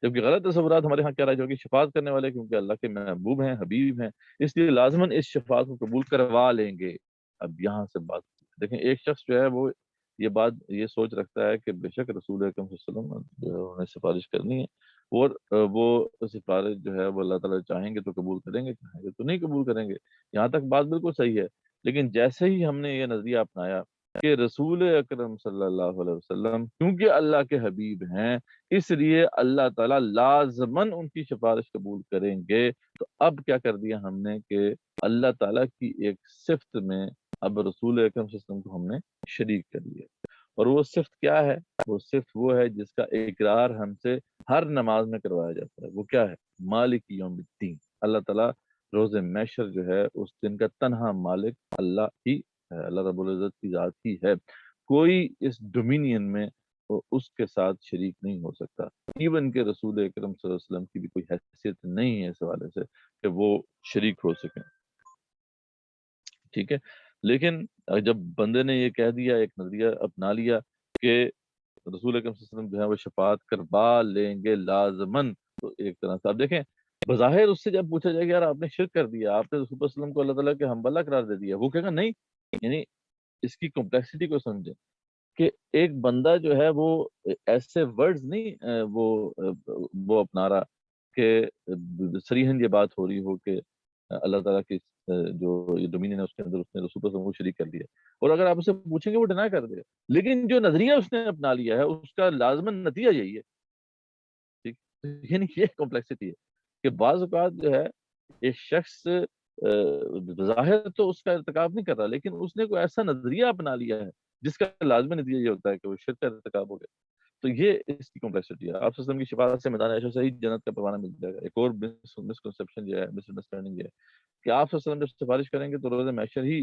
جبکہ غلط تصورات ہمارے ہاں کیا رائج ہوگی، شفاعت کرنے والے کیونکہ اللہ کے محبوب ہیں، حبیب ہیں، اس لیے لازماً اس شفاعت کو قبول کروا لیں گے. اب یہاں سے بات دیکھیں، ایک شخص جو ہے وہ یہ بات یہ سوچ رکھتا ہے کہ بے شک رسول اکرم صلی اللہ علیہ وسلم جو انہیں سفارش کرنی ہے اور وہ سفارش جو ہے وہ اللہ تعالیٰ چاہیں گے تو قبول کریں گے، چاہیں گے تو نہیں قبول کریں گے. یہاں تک بات بالکل صحیح ہے. لیکن جیسے ہی ہم نے یہ نظریہ اپنایا کہ رسول اکرم صلی اللہ علیہ وسلم کیونکہ اللہ کے حبیب ہیں اس لیے اللہ تعالیٰ لازماً ان کی سفارش قبول کریں گے، تو اب کیا کر دیا ہم نے کہ اللہ تعالیٰ کی ایک صفت میں اب رسول اکرم صلی اللہ علیہ وسلم کو ہم نے شریک کر لیا. اور وہ صفت کیا ہے؟ وہ صفت وہ ہے جس کا اقرار ہم سے ہر نماز میں کروایا جاتا ہے. وہ کیا ہے؟ مالک یوم الدین. اللہ تعالیٰ روز محشر جو ہے اس دن کا تنہا مالک اللہ ہی ہے، اللہ رب العزت کی ذات ہی ہے. کوئی اس ڈومینین میں اس کے ساتھ شریک نہیں ہو سکتا. ایون کہ رسول اکرم صلی اللہ علیہ وسلم کی بھی کوئی حیثیت نہیں ہے اس حوالے سے کہ وہ شریک ہو سکیں. ٹھیک ہے. لیکن جب بندے نے یہ کہہ دیا، ایک نظریہ اپنا لیا کہ رسول اکرم صلی اللہ علیہ وسلم جو ہے وہ شفاعت کروا لیں گے لازماً، تو ایک طرح سے آپ دیکھیں بظاہر اس سے جب پوچھا جائے کہ یار آپ نے شرک کر دیا، آپ نے رسول اللہ علیہ وسلم کو اللہ تعالیٰ کے حنبلہ قرار دے دیا، وہ کہے گا نہیں. یعنی اس کی کمپلیکسٹی کو سمجھیں کہ ایک بندہ جو ہے وہ ایسے ورڈز نہیں وہ اپنا رہا کہ صریحاً یہ بات ہو رہی ہو کہ اللہ تعالیٰ کی جو یہ ڈومینین ہے اس کے اندر اس نے رسول اللہ کو شریک کر دیا. اور اگر آپ اسے پوچھیں گے وہ ڈینائی کر دے گا. لیکن جو نظریہ اس نے اپنا لیا ہے اس کا لازماً نتیجہ یہی ہے. ٹھیک، یعنی یہ کمپلیکسٹی ہے کہ بعض اوقات جو ہے ایک شخص ظاہر تو اس کا ارتکاب نہیں کر رہا، لیکن اس نے کوئی ایسا نظریہ اپنا لیا ہے جس کا لازمی نتیجہ یہ ہوتا ہے کہ وہ شرک کا ارتکاب ہو گیا. تو یہ اس کی کمپلیکسٹی ہے. آپ صلی اللہ علیہ وسلم کی شفاعت سے میدان عیش صحیح جنت کا پروانہ مل جائے گا. ایک اور مسکنسپشن یہ ہے، مس انڈرسٹینڈنگ یہ ہے کہ آپ صلی اللہ علیہ وسلم جب سفارش کریں گے تو روز محشر ہی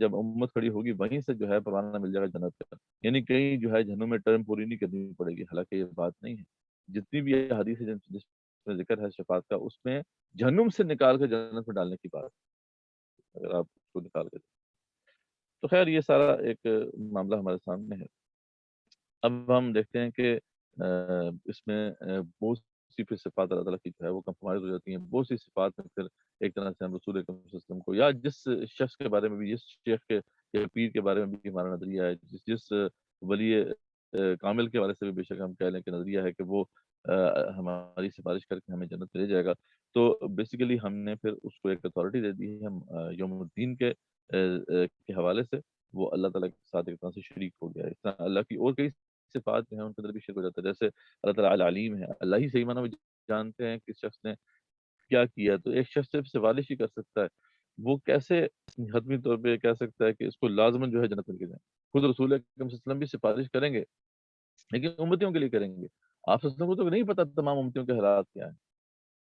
جب امت کھڑی ہوگی وہیں سے جو ہے پروانہ مل جائے گا جنت کا، یعنی کہیں جو ہے جہنم میں ٹرم پوری نہیں کرنی پڑے گی. حالانکہ یہ بات نہیں ہے. جتنی بھی یہ حدیث ہے جس میں ذکر ہے شفاعت کا، اس میں جہنم سے نکال کے جنت میں ڈالنے کی بات اگر آپ اس کو نکال کے. تو خیر یہ سارا ایک معاملہ ہمارے سامنے ہے. اب ہم دیکھتے ہیں کہ اس میں بہت سی پھر صفات اللہ تعالیٰ کی جو ہے وہ کمپرومائز ہو جاتی ہیں. بہت سی صفات میں پھر ایک طرح سے ہم رسول اکرم صلی اللہ علیہ وسلم کو یا جس شخص کے بارے میں بھی، جس شیخ کے یا پیر کے بارے میں بھی ہمارا نظریہ ہے، جس ولی کامل کے بارے سے بھی بے شک ہم کہہ لیں کہ نظریہ ہے کہ وہ ہماری سفارش کر کے ہمیں جنت لے جائے گا، تو بیسیکلی ہم نے پھر اس کو ایک اتھارٹی دے دی ہے. ہم یوم الدین کے حوالے سے وہ اللہ تعالیٰ کے ساتھ ایک طرح سے شریک ہو گیا ہے. اس طرح اللہ کی اور کئی صفات جو ہیں ان کے اندر بھی شرک ہو جاتا ہے. جیسے اللہ تعالیٰ العلیم ہے، اللہ ہی صحیح معنی میں جانتے ہیں کہ اس شخص نے کیا کیا. تو ایک شخص صرف سفارش ہی کر سکتا ہے. وہ کیسے حتمی طور پہ کہہ سکتا ہے کہ اس کو لازماً جو ہے جنت مل کے جائے؟ خود رسول اکرم صلی اللہ علیہ وسلم بھی سفارش کریں گے لیکن امتیوں کے لیے کریں گے. آپ صلی اللہ علیہ وسلم کو تو نہیں پتا تمام امتیوں کے حالات کیا ہیں.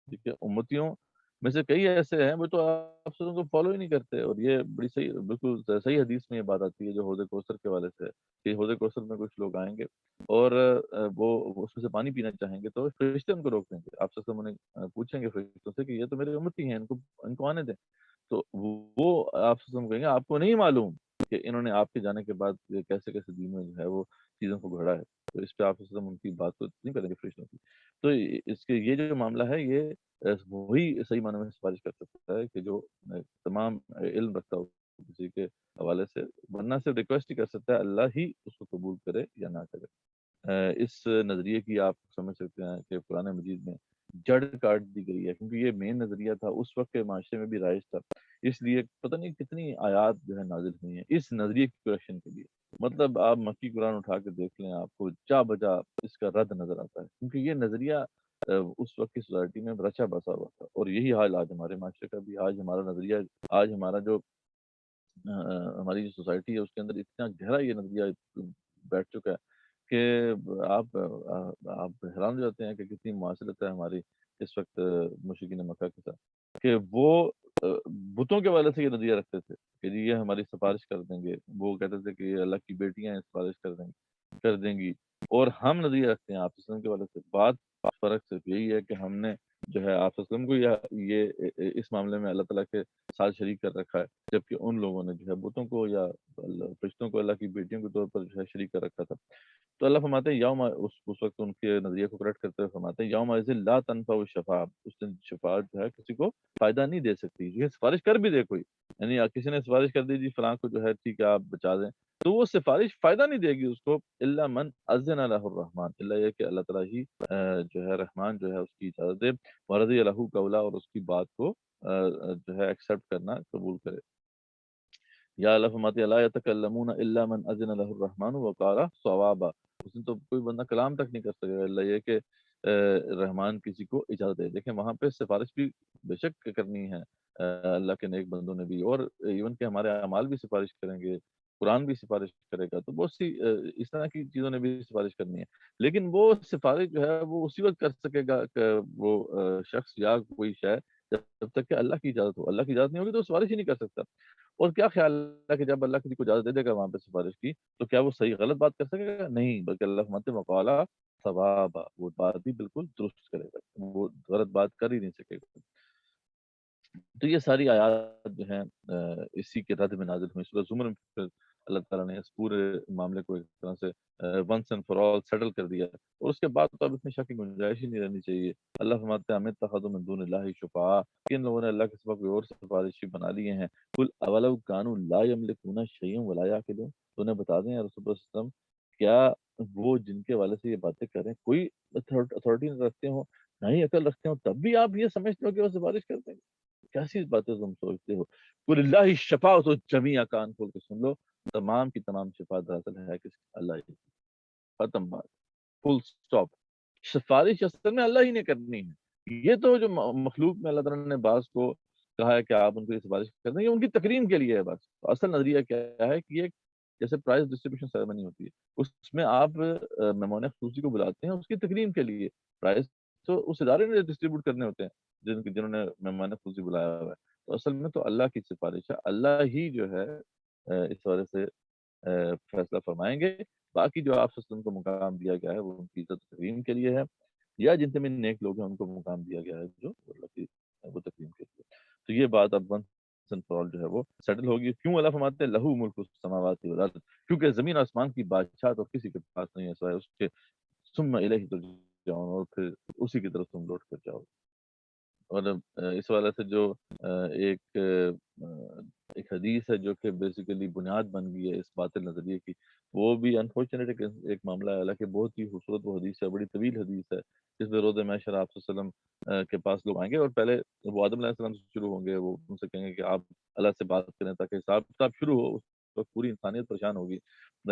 ٹھیک ہے، امتیوں میں سے کئی ایسے ہیں وہ تو آپ صلی اللہ علیہ وسلم کو فالو ہی نہیں کرتے. اور یہ بڑی صحیح، بالکل صحیح حدیث میں یہ بات آتی ہے جو حوض کوثر کے حوالے سے، کہ حوض کوثر میں کچھ لوگ آئیں گے اور وہ اس میں سے پانی پینا چاہیں گے تو فرشتے ان کو روک دیں گے. آپ صلی اللہ علیہ وسلم انہیں پوچھیں گے فرشتوں سے کہ یہ تو میرے امتی ہیں، ان کو آنے دیں. تو وہ آپ صلی اللہ علیہ وسلم کہیں گے آپ کو نہیں معلوم کہ انہوں نے آپ کے جانے کے بعد کیسے کیسے دین میں جو ہے وہ چیزوں کو گھڑا ہے. تو اس پہ آپ صلی اللہ علیہ وسلم ان کی بات تو نہیں کریں گے فرشتوں کی. تو اس کے یہ جو معاملہ ہے یہ وہی صحیح معنی میں سفارش کر سکتا ہے کہ جو تمام علم رکھتا ہو کسی کے حوالے سے، ورنہ صرف ریکویسٹ ہی کر سکتا ہے، اللہ ہی اس کو قبول کرے یا نہ کرے. اس نظریے کی آپ سمجھ سکتے ہیں کہ قرآن مجید میں جڑ کاٹ دی گئی ہے، کیونکہ یہ مین نظریہ تھا اس وقت کے معاشرے میں بھی رائج تھا. اس لیے پتہ نہیں کتنی آیات جو ہے نازل ہوئی ہیں اس نظریے کی کریکشن کے لیے. مطلب آپ مکی قرآن اٹھا کے دیکھ لیں، آپ کو جا بجا اس کا رد نظر آتا ہے، کیونکہ یہ نظریہ اس وقت کی سوسائٹی میں رچا بسا ہوا تھا. اور یہی حال آج ہمارے معاشرے کا بھی. آج ہمارا نظریہ، آج ہمارا جو ہماری جو سوسائٹی ہے اس کے اندر اتنا گہرا یہ نظریہ بیٹھ چکا ہے کہ آپ حیران ہو جاتے ہیں کہ کتنی معاصرت ہے ہماری اس وقت مشرکین مکہ کے ساتھ، کہ وہ بتوں کے والے سے یہ نظریہ رکھتے تھے کہ جی یہ ہماری سفارش کر دیں گے. وہ کہتے تھے کہ یہ اللہ کی بیٹیاں ہیں، سفارش کر دیں گی. اور ہم نظریہ رکھتے ہیں آپ وسلم کے والے سے. بات فرق صرف یہی ہے کہ ہم نے جو ہے آپ وسلم کو یہ اس معاملے میں اللہ تعالیٰ کے ساتھ شریک کر رکھا ہے، جبکہ ان لوگوں نے جو ہے بتوں کو یا فرشتوں کو اللہ کی بیٹیوں کے طور پر جو ہے شریک کر رکھا تھا. تو اللہ فرماتے ہیں یوم، اس وقت ان کے نظریے کو کریکٹ کرتے ہوئے فرماتے ہیں یوم اذن لا تنفع الشفاعۃ، اس دن شفاعت جو ہے کسی کو فائدہ نہیں دے سکتی. یہ سفارش کر بھی دے کوئی، یعنی کسی نے سفارش کر دی جی فلاں کو جو ہے ٹھیک ہے آپ بچا دیں، تو وہ سفارش فائدہ نہیں دے گی اس کو الا من اذن له الرحمن، الا یہ کہ اللہ تعالیٰ ہی جو ہے رحمان جو ہے اس کی اجازت دے، ورضی له قولا، اور اس کی بات کو جو ہے ایکسیپٹ کرنا، قبول کرے. یا اللہ فرماتے ہیں لا یتکلمون الا من اذن له الرحمن وقال صوابا، اس دن تو کوئی بندہ کلام تک نہیں کر سکے گا اللہ یہ کہ رحمان کسی کو اجازت دے. دیکھیں وہاں پہ سفارش بھی بے شک کرنی ہے اللہ کے نیک بندوں نے بھی، اور ایون کہ ہمارے اعمال بھی سفارش کریں گے، قرآن بھی سفارش کرے گا. تو بہت سی اس طرح کی چیزوں نے بھی سفارش کرنی ہے. لیکن وہ سفارش جو ہے وہ اسی وقت کر سکے گا کہ وہ شخص یا کوئی شے جب تک کہ اللہ کی اجازت ہو. اللہ کی اجازت نہیں ہوگی تو سفارش ہی نہیں کر سکتا. اور کیا خیال ہے کہ جب اللہ کسی کو اجازت دے دے گا وہاں پہ سفارش کی تو کیا وہ صحیح غلط بات کر سکے گا؟ نہیں، بلکہ اللہ فرماتے ہیں وقالا ثوابا، وہ بات بھی بالکل درست کرے گا، وہ غلط بات کر ہی نہیں سکے گا. تو یہ ساری آیات جو ہیں اسی کے رد میں نازل ہوئی. سورہ زمر میں پھر اللہ تعالیٰ نے اس پورے معاملے کو ایک طرح سے once and for all settle کر دیا، اور اس کے بعد تو اب اتنی شک کی گنجائش ہی نہیں رہنی چاہیے. اللہ فرماتے ہیں اتخذوا من دون اللہ شفعاء، کن لوگوں نے اللہ کے سوا کوئی اور سفارشی بنا لیے ہیں. قل اولو کانوا لا یملکون شیئا ولا یعقلون، تو انہیں بتا دیں یا رسول اللہ صلی اللہ علیہ وسلم کیا وہ جن کے والے سے یہ باتیں کر رہے ہیں کوئی اتھارٹی نہ رکھتے ہوں نہ ہی عقل رکھتے ہوں، تب بھی آپ یہ سمجھتے ہو کہ وہ سفارش کرتے ہیں؟ کیسی باتیں تم سوچتے ہو؟ قل اللہ الشفاعۃ جمیعا، کان کھول کے سن لو، تمام کی تمام شفاعت حاصل ہے کس اللہ ہی. ختم بات، فل سٹاپ. سفارش اصل میں اللہ ہی نے کرنی ہے. یہ تو جو مخلوق میں اللہ تعالیٰ نے بعض کو کہا ہے کہ آپ ان کو یہ سفارش کر دیں، یہ ان کی تکریم کے لیے ہے بس. تو اصل نظریہ کیا ہے کہ یہ جیسے پرائز ڈسٹریبیوشن سیرمنی ہوتی ہے، اس میں آپ مہمان خصوصی کو بلاتے ہیں اس کی تکریم کے لیے. پرائز تو اس ادارے نے ڈسٹریبیوٹ کرنے ہوتے ہیں جنہوں نے مہمان خصوصی بلایا ہوا ہے. تو اصل میں تو اللہ کی سفارش ہے، اللہ ہی جو ہے اس وجہ سے فیصلہ فرمائیں گے. باقی جو آپ وسلم کو مقام دیا گیا ہے وہ ان کی عزت تکریم کے لیے ہے، یا جن میں نیک لوگ ہیں ان کو مقام دیا گیا ہے جو اللہ کی وہ تکریم کے لیے. تو یہ بات اب ونس اینڈ فار آل جو ہے وہ سیٹل ہوگی. کیوں اللہ فرماتے ہیں لہو ملک السماوات والارض، کیونکہ زمین آسمان کی بادشاہ تو کسی کے پاس نہیں ہے سوائے اس کے، ثم الیہ ترجعون، اور پھر اسی کی طرف تم لوٹ کر جاؤ. اور اس والا سے جو ایک ایک حدیث ہے جو کہ بیسیکلی بنیاد بن گئی ہے اس باطل نظریے کی، وہ بھی انفارچونیٹ ایک معاملہ ہے، حالانکہ بہت ہی خوبصورت وہ حدیث ہے، بڑی طویل حدیث ہے، جس میں روز محشر آپ صلی اللہ علیہ وسلم کے پاس لوگ آئیں گے اور پہلے وہ آدم علیہ السلام سے شروع ہوں گے. وہ ان سے کہیں گے کہ آپ اللہ سے بات کریں تاکہ حساب کتاب شروع ہو. اس وقت پوری انسانیت پریشان ہوگی،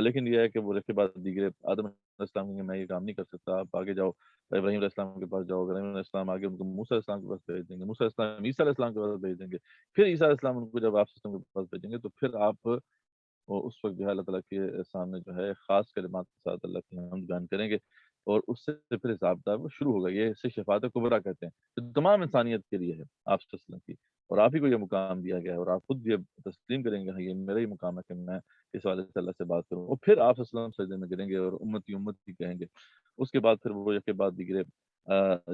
لیکن یہ ہے کہ وہ رکھے بعد دیگر آدم علیہ السلام کہیں گے میں یہ کام نہیں کر سکتا، آپ آگے جاؤ، ابراہیم علیہ السلام کے پاس جاؤ. ابراہیم علیہ السلام آگے ان کو موسیٰ علیہ السلام کے پاس بھیج دیں گے، موسیٰ علیہ السلام عیسیٰ علیہ السلام کے پاس بھیج دیں گے، پھر عیسیٰ علیہ السلام ان کو جب آپ سسٹم کے پاس بھیجیں گے تو پھر آپ اس وقت جو ہے اللہ تعالیٰ کے سامنے جو ہے خاص کلمات کے ساتھ اللہ کی حمد بیان کریں گے، اور اس سے پھر حساب کتاب وہ شروع ہوگا. یہ اسے شفاعت کبریٰ کہتے ہیں، جو تمام انسانیت کے لیے ہے آپ صلی اللہ علیہ وسلم کی، اور آپ ہی کو یہ مقام دیا گیا ہے، اور آپ خود یہ تسلیم کریں گے ہاں یہ میرا ہی مقام ہے کہ میں اس والے سے اللہ سے بات کروں. اور پھر آپ صلی اللہ علیہ وسلم سجدے میں گریں گے اور امتی امتی کہیں گے. اس کے بعد پھر وہ کے بعد دیگر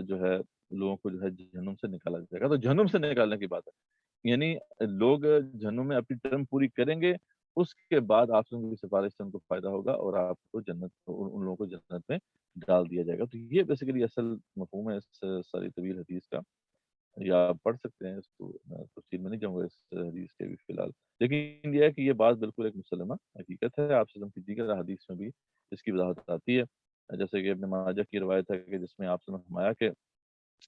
جو ہے لوگوں کو جو ہے جہنم سے نکالا جائے گا. تو جہنم سے نکالنے کی بات ہے، یعنی لوگ جہنم میں اپنی ٹرم پوری کریں گے، اس کے بعد آپ کی سفارش سے ان کو فائدہ ہوگا اور آپ کو جنت، ان لوگوں کو جنت میں ڈال دیا جائے گا. تو یہ بیسیکلی اصل مفہوم ہے اس ساری طویل حدیث کا، یا آپ پڑھ سکتے ہیں اس کو، میں تفصیل میں نہیں جاؤں گا اس حدیث کے بھی فی الحال. لیکن یہ ہے کہ یہ بات بالکل ایک مسلمہ حقیقت ہے، آپ سے کی دیگر حدیث میں بھی اس کی وضاحت آتی ہے. جیسے کہ ابن ماجہ کی روایت ہے کہ جس میں آپ سے فرمایا کہ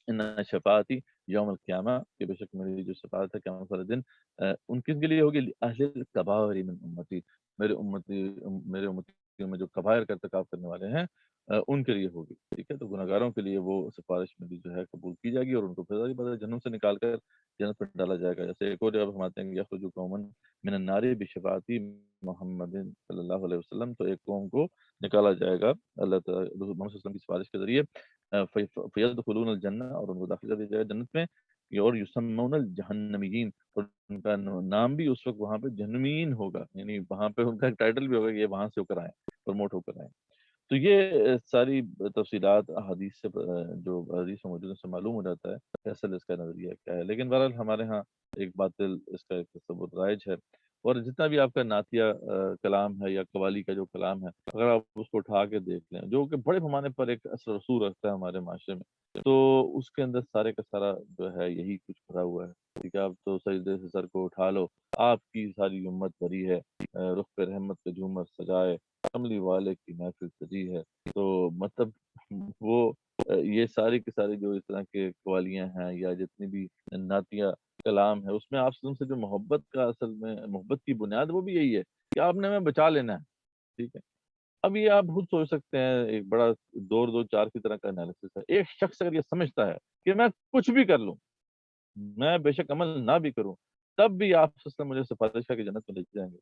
ان شفاعتی یوم القیامہ، کہ بے شک میری جو شفاعت ہے قیامت والے دن ان کس کے لیے ہوگی، اہل الکبائر من امتی، میرے امتیوں میں جو کبائر کا ارتکاب کرنے والے ہیں ان کے لیے ہوگی. ٹھیک ہے، تو گناہگاروں کے لیے وہ سفارش میں بھی جو ہے قبول کی جائے گی، اور ان کو پھر جہنم سے نکال کر جنت میں ڈالا جائے گا. جیسے ایک اور جگہ فرماتے ہیں کہ یخرج قوما من النار بشفاعتی محمد صلی اللہ علیہ وسلم، تو ایک قوم کو نکالا جائے گا اللہ تعالیٰ محمد صلی اللہ علیہ وسلم کی سفارش کے ذریعے، فیدخلون الجنہ، اور ان کو داخل کر دیا جائے گا جنت میں، اور یسمون الجہنمیین، اور ان کا نام بھی اس وقت وہاں پہ جہنمین ہوگا، یعنی وہاں پہ ان کا ایک ٹائٹل بھی ہوگا کہ یہ وہاں سے ہو کر آئے، پروموٹ ہو کر آئے. تو یہ ساری تفصیلات حدیث سے جو حدیث میں موجود ہے سے معلوم ہو جاتا ہے کہ اصل اس کا نظریہ کیا ہے. لیکن بہرحال ہمارے ہاں ایک باطل اس کا ایک تصور رائج ہے، اور جتنا بھی آپ کا نعتیہ کلام ہے یا قوالی کا جو کلام ہے، اگر آپ اس کو اٹھا کے دیکھ لیں، جو کہ بڑے پیمانے پر ایک اثر رسوخ رکھتا ہے ہمارے معاشرے میں، تو اس کے اندر سارے کا سارا جو ہے یہی کچھ بھرا ہوا ہے. ٹھیک ہے، آپ تو سجدے سے سر کو اٹھا لو، آپ کی ساری امت بھری ہے، رخ پہ رحمت کے جھومر سجائے، کملی والے کی محفل سجی ہے. تو مطلب وہ یہ ساری کی ساری جو اس طرح کے قوالیاں ہیں یا جتنی بھی نعتیہ کلام ہے، اس میں آپ سے جو محبت کا اصل میں محبت کی بنیاد وہ بھی یہی ہے کہ آپ نے ہمیں بچا لینا ہے. ٹھیک ہے، اب یہ آپ خود سوچ سکتے ہیں، ایک بڑا دو چار کی طرح کا انالیسس ہے. ایک شخص اگر یہ سمجھتا ہے کہ میں کچھ بھی کر لوں، میں بے شک عمل نہ بھی کروں، تب بھی آپ سے مجھے سفارش کر کے جنت میں لے جائیں گے،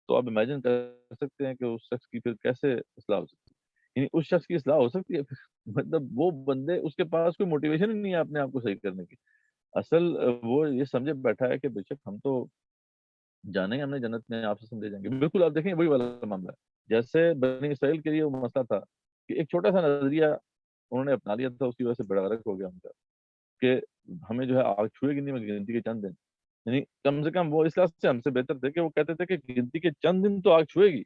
تو آپ امیجن کر سکتے ہیں کہ اس شخص کی پھر کیسے اصلاح ہو سکتی ہے. یعنی اس شخص کی اصلاح ہو سکتی ہے مطلب وہ بندے اس کے پاس کوئی موٹیویشن ہی نہیں ہے اپنے آپ کو صحیح کرنے کی. اصل وہ یہ سمجھے بیٹھا ہے کہ بے شک ہم تو جانے گے، ہم نے جنت میں آپ سے لے جائیں گے. بالکل آپ دیکھیں وہی والا معاملہ ہے جیسے بنی اسرائیل کے لیے وہ مسئلہ تھا کہ ایک چھوٹا سا نظریہ انہوں نے اپنا لیا تھا، اس کی وجہ سے بڑا غرق ہو گیا ان کا کہ ہمیں جو ہے آگ چھوئے گی نہیں میں گنتی کے چند دن. یعنی کم سے کم وہ اس لحاظ سے ہم سے بہتر تھے کہ وہ کہتے تھے کہ گنتی کے چند دن تو آگ چھوئے گی،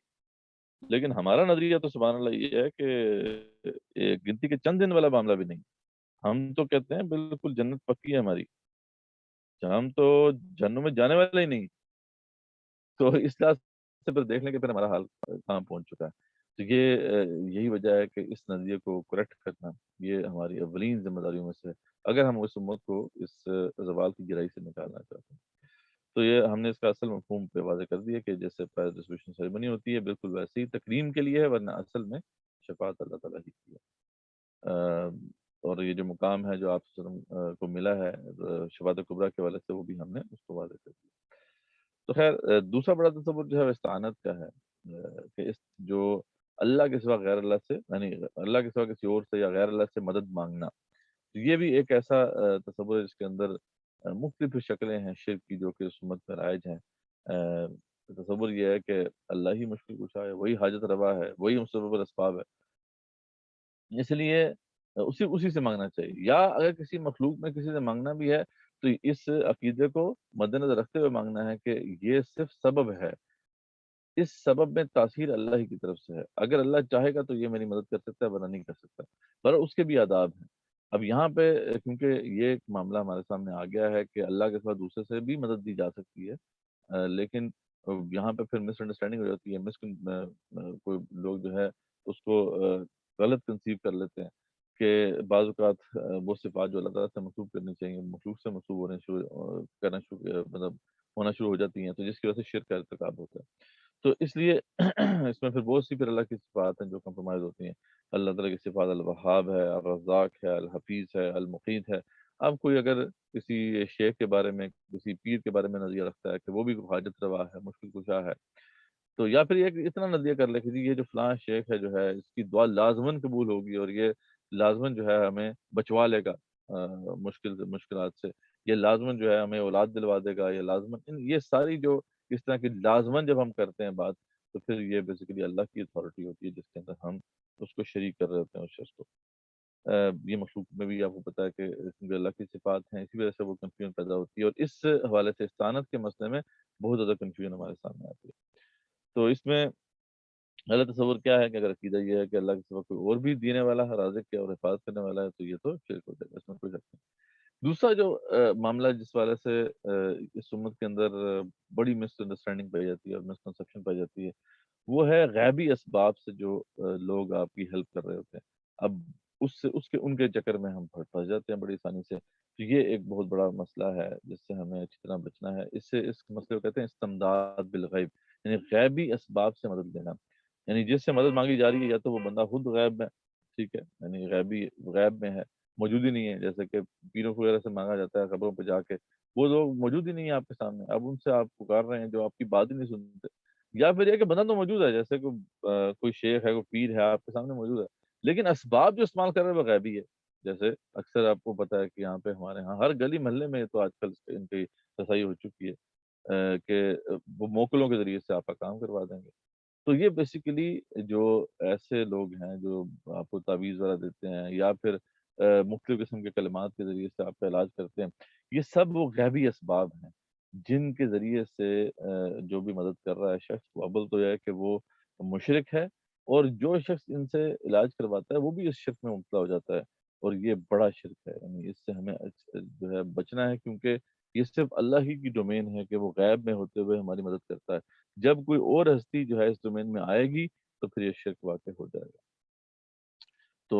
لیکن ہمارا نظریہ تو سبحان اللہ یہ ہے کہ گنتی کے چند دن والا معاملہ بھی نہیں. ہم تو کہتے ہیں بالکل جنت پکی ہے ہماری، ہم تو جنوں میں جانے والے ہی نہیں. تو اس لحاظ سے پھر دیکھ لیں کہ پھر ہمارا حال کہاں پہنچ چکا ہے. تو یہ یہی وجہ ہے کہ اس نظریے کو کریکٹ کرنا یہ ہماری اولین ذمہ داریوں میں سے، اگر ہم اس امت کو اس زوال کی گہرائی سے نکالنا چاہتے ہیں. تو یہ ہم نے اس کا اصل مفہوم پہ واضح کر دیا کہ جیسے پرائز ڈسٹریبیوشن سیریمنی ہوتی ہے بالکل ویسے ہی تکریم کے لیے ہے، ورنہ اصل میں شفاعت اللہ تعالیٰ ہی کی ہے. اور یہ جو مقام ہے جو آپ صلی اللہ علیہ وسلم کو ملا ہے شفاعت کبریٰ کے والے سے، وہ بھی ہم نے اس کو واضح کر دیا۔ تو خیر دوسرا بڑا تصور جو ہے وہ استعانت کا ہے، کہ اس جو اللہ کے سوا غیر اللہ سے، یعنی اللہ کے سوا کسی اور سے یا غیر اللہ سے مدد مانگنا، تو یہ بھی ایک ایسا تصور ہے جس کے اندر مختلف شکلیں ہیں شرک کی جو کہ اس امت میں رائج ہیں۔ تصور یہ ہے کہ اللہ ہی مشکل کشا ہے، وہی حاجت روا ہے، وہی مسبب الاسباب ہے، اس لیے اسی سے مانگنا چاہیے، یا اگر کسی مخلوق میں کسی سے مانگنا بھی ہے تو اس عقیدے کو مد نظر رکھتے ہوئے مانگنا ہے کہ یہ صرف سبب ہے، اس سبب میں تاثیر اللہ ہی کی طرف سے ہے، اگر اللہ چاہے گا تو یہ میری مدد کر سکتا ہے ورنہ نہیں کر سکتا، پر اس کے بھی آداب ہیں۔ اب یہاں پہ کیونکہ یہ ایک معاملہ ہمارے سامنے آ گیا ہے کہ اللہ کے سوا دوسرے سے بھی مدد دی جا سکتی ہے، لیکن یہاں پہ پھر مس انڈرسٹینڈنگ ہو جاتی ہے، کوئی لوگ جو ہے اس کو غلط کنسیو کر لیتے ہیں کہ بعض اوقات وہ صفات جو اللہ تعالیٰ سے منسوب کرنی چاہیے مخلوق سے منسوب ہونے شروع کرنا شروع مطلب ہونا شروع ہو جاتی ہیں، تو جس کی وجہ سے شرک کا ارتکاب ہوتا ہے۔ تو اس لیے اس میں پھر بہت سی پھر اللہ کی صفات ہیں جو کمپرومائز ہوتی ہیں۔ اللہ تعالیٰ کی صفات الوہاب ہے، الرزاق ہے، الحفیظ ہے، المقیت ہے۔ اب کوئی اگر کسی شیخ کے بارے میں، کسی پیر کے بارے میں نظریہ رکھتا ہے کہ وہ بھی حاجت روا ہے، مشکل کشا ہے، تو یا پھر یہ اتنا نظریہ کر لے کہ جی یہ جو فلاں شیخ ہے جو ہے اس کی دعا لازماً قبول ہوگی اور یہ لازماً جو ہے ہمیں بچوا لے گا مشکلات سے، یہ لازماً جو ہے ہمیں اولاد دلوا دے گا، یہ لازماً یہ ساری جو اس طرح کی لازماً جب ہم کرتے ہیں بات، تو پھر یہ بیسیکلی اللہ کی اتھارٹی ہوتی ہے جس کے اندر ہم اس کو شریک کر رہے ہوتے ہیں اس شخص کو۔ یہ مخلوق میں بھی آپ کو پتا ہے کہ اس میں اللہ کی صفات ہیں، اسی وجہ سے وہ کنفیوژن پیدا ہوتی ہے، اور اس حوالے سے استعانت کے مسئلے میں بہت زیادہ کنفیوژن ہمارے سامنے آتی ہے۔ تو اس میں غلط تصور کیا ہے کہ اگر عقیدہ یہ ہے کہ اللہ کے سوا کوئی اور بھی دینے والا ہے، رازق ہے اور حفاظت کرنے والا ہے، تو یہ تو شرک ہو جائے گا، اس میں کوئی شک نہیں۔ دوسرا جو معاملہ جس والے سے اس امت کے اندر بڑی مس انڈرسٹینڈنگ پائی جاتی ہے اور مسکنسیپشن پائی جاتی ہے، وہ ہے غیبی اسباب سے جو لوگ آپ کی ہیلپ کر رہے ہوتے ہیں۔ اب اس کے ان کے چکر میں ہم پھنس جاتے ہیں بڑی آسانی سے، تو یہ ایک بہت بڑا مسئلہ ہے جس سے ہمیں اچھی طرح بچنا ہے۔ اس مسئلے کو کہتے ہیں استمداد بالغیب، یعنی غیبی اسباب سے مدد لینا، یعنی جس سے مدد مانگی جا رہی ہے یا تو وہ بندہ خود غیب میں، ٹھیک ہے، یعنی غیب میں ہے، موجود ہی نہیں ہے، جیسے کہ پیروں وغیرہ سے مانگا جاتا ہے قبروں پہ جا کے، وہ لوگ موجود ہی نہیں ہے آپ کے سامنے، اب ان سے آپ پکار رہے ہیں جو آپ کی بات ہی نہیں سنتے، یا پھر یہ کہ بندہ تو موجود ہے، جیسے کوئی شیخ ہے، کوئی پیر ہے آپ کے سامنے موجود ہے، لیکن اسباب جو استعمال کر رہے ہیں وہ غیبی ہے۔ جیسے اکثر آپ کو پتا ہے کہ یہاں پہ ہمارے ہاں ہر گلی محلے میں تو آج کل ان کی رسائی ہو چکی ہے کہ وہ موکلوں کے ذریعے سے آپ کا کام کروا دیں گے۔ تو یہ بیسیکلی جو ایسے لوگ ہیں جو آپ کو تعویذ وغیرہ دیتے ہیں یا پھر مختلف قسم کے کلمات کے ذریعے سے آپ کا علاج کرتے ہیں، یہ سب وہ غیبی اسباب ہیں جن کے ذریعے سے جو بھی مدد کر رہا ہے شخص، وہ اول تو یہ ہے کہ وہ مشرک ہے، اور جو شخص ان سے علاج کرواتا ہے وہ بھی اس شرک میں مبتلا ہو جاتا ہے، اور یہ بڑا شرک ہے، یعنی اس سے ہمیں جو ہے بچنا ہے، کیونکہ یہ صرف اللہ ہی کی ڈومین ہے کہ وہ غیب میں ہوتے ہوئے ہماری مدد کرتا ہے۔ جب کوئی اور ہستی جو ہے اس ڈومین میں آئے گی تو پھر یہ شرک واقع ہو جائے گا۔ تو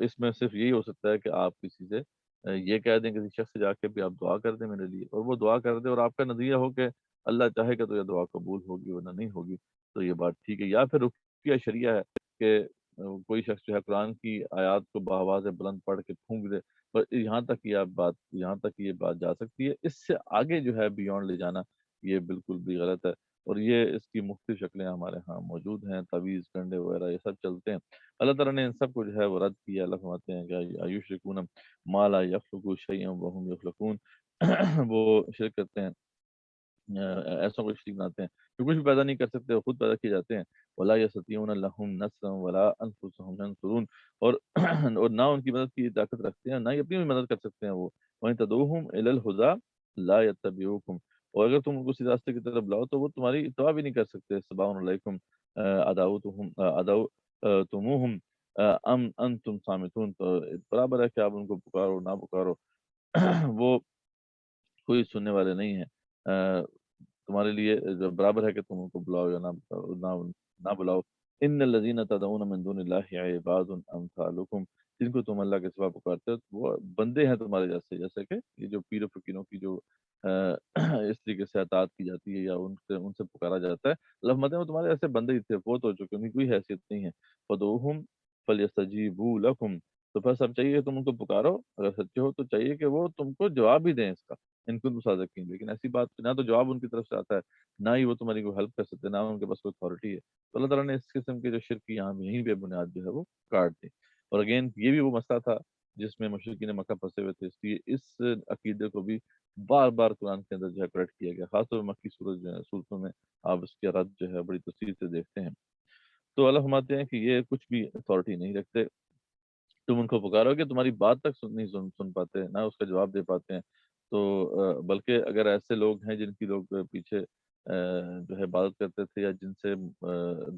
اس میں صرف یہی ہو سکتا ہے کہ آپ کسی سے یہ کہہ دیں کسی شخص سے جا کے بھی آپ دعا کر دیں میرے لیے، اور وہ دعا کر دے اور آپ کا نظریہ ہو کہ اللہ چاہے گا تو یہ دعا قبول ہوگی ورنہ نہیں ہوگی، تو یہ بات ٹھیک ہے۔ یا پھر رقیہ شریعہ ہے کہ کوئی شخص جو ہے قرآن کی آیات کو بآواز بلند پڑھ کے پھونک دے، پر یہاں تک یہ بات جا سکتی ہے، اس سے آگے جو ہے بیونڈ لے جانا یہ بالکل بھی غلط ہے، اور یہ اس کی مختلف شکلیں ہمارے ہاں موجود ہیں، تعویذ کنڈے وغیرہ یہ سب چلتے ہیں۔ اللہ تعالیٰ نے ان سب کو جو ہے وہ رد کیا۔ اللہ فرماتے ہیں کہ ایشرکون ما لا یخلقوا شیئا وهم یخلقون، وہ شرک کرتے ہیں، ایسا کوئی شریک بناتے ہیں جو کچھ بھی پیدا نہیں کر سکتے، وہ خود پیدا کیے جاتے ہیں۔ ولا یستطیعون لهم نصرا ولا انفسهم ينصرون، اور نہ ان کی مدد کی طاقت رکھتے ہیں، نہ ہی اپنی بھی مدد کر سکتے ہیں وہ۔ وَإِن تَدْعُوهُمْ إِلَى الْهُدَى لَا يَتَّبِعُوكُمْ، اور اگر تم ان کو سیدھے راستے کی طرف بلاؤ تو وہ تمہاری اتباع بھی نہیں کر سکتے۔ سواء علیکم ادعوتموہم ام انتم صامتون، تو برابر ہے کہ آپ ان کو پکارو نہ پکارو، وہ کوئی سننے والے نہیں ہیں۔ تمہارے لیے برابر ہے کہ تم ان کو بلاؤ یا نہ بلاؤ۔ ان الذین تدعون من دون اللہ عباد امثالکم، جن کو تم اللہ کے سوا پکارتے ہو وہ بندے ہیں تمہارے جیسے، جیسے کہ یہ جو پیر و فقیروں کی جو اس طریقے سے اطاعت کی جاتی ہے یا ان سے پکارا جاتا ہے، اللہ فرماتے ہیں وہ تمہارے ایسے بندے ہی تھے، فوت ہو چکے، ان کی کوئی حیثیت نہیں ہے۔ فدعوہم فلیستجیبوا لکم، تو بس اب چاہیے تم ان کو پکارو، اگر سچے ہو تو چاہیے کہ وہ تم کو جواب بھی دیں اس کا، ان کو تو صادقین، لیکن ایسی بات نہ تو جواب ان کی طرف سے آتا ہے، نہ ہی وہ تمہاری کوئی ہیلپ کر سکتے، نہ ان کے پاس کوئی اتھارٹی ہے۔ تو اللہ تعالیٰ نے اس قسم کے جو شرک کی یہاں یہیں پہ بنیاد جو ہے وہ کاٹ دی۔ اور اگین یہ بھی وہ مسئلہ تھا جس میں مشرکین مکہ پھنسے ہوئے تھے، اس لیے اس عقیدے کو بھی بار بار قرآن کے اندر جو ہے کریکٹ کیا گیا، خاص طور پہ مکی سورج جو ہے صورتوں میں آپ اس کے رد جو ہے بڑی تفصیل سے دیکھتے ہیں۔ تو اللہ فرماتے ہیں کہ یہ کچھ بھی اتھارٹی نہیں رکھتے، تم ان کو پکارو کہ تمہاری بات تک نہیں سن پاتے، نہ اس کا جواب دے پاتے ہیں۔ تو بلکہ اگر ایسے لوگ ہیں جن کی لوگ پیچھے جو ہے عبادت کرتے تھے یا جن سے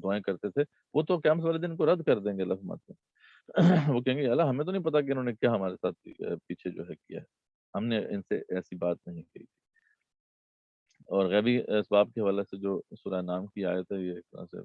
دعائیں کرتے تھے، وہ تو قیامت والے دن کو رد کر دیں گے اللہ فرماتے ہیں۔ وہ کہیں گے اللہ ہمیں تو نہیں پتا کہ انہوں نے کیا ہمارے ساتھ پیچھے جو ہے کیا ہے، ہم نے ان سے ایسی بات نہیں کی۔ اور غیبی اسباب کے حوالے سے جو سورہ نام کی آیت ہے، یہ ایک طرح سے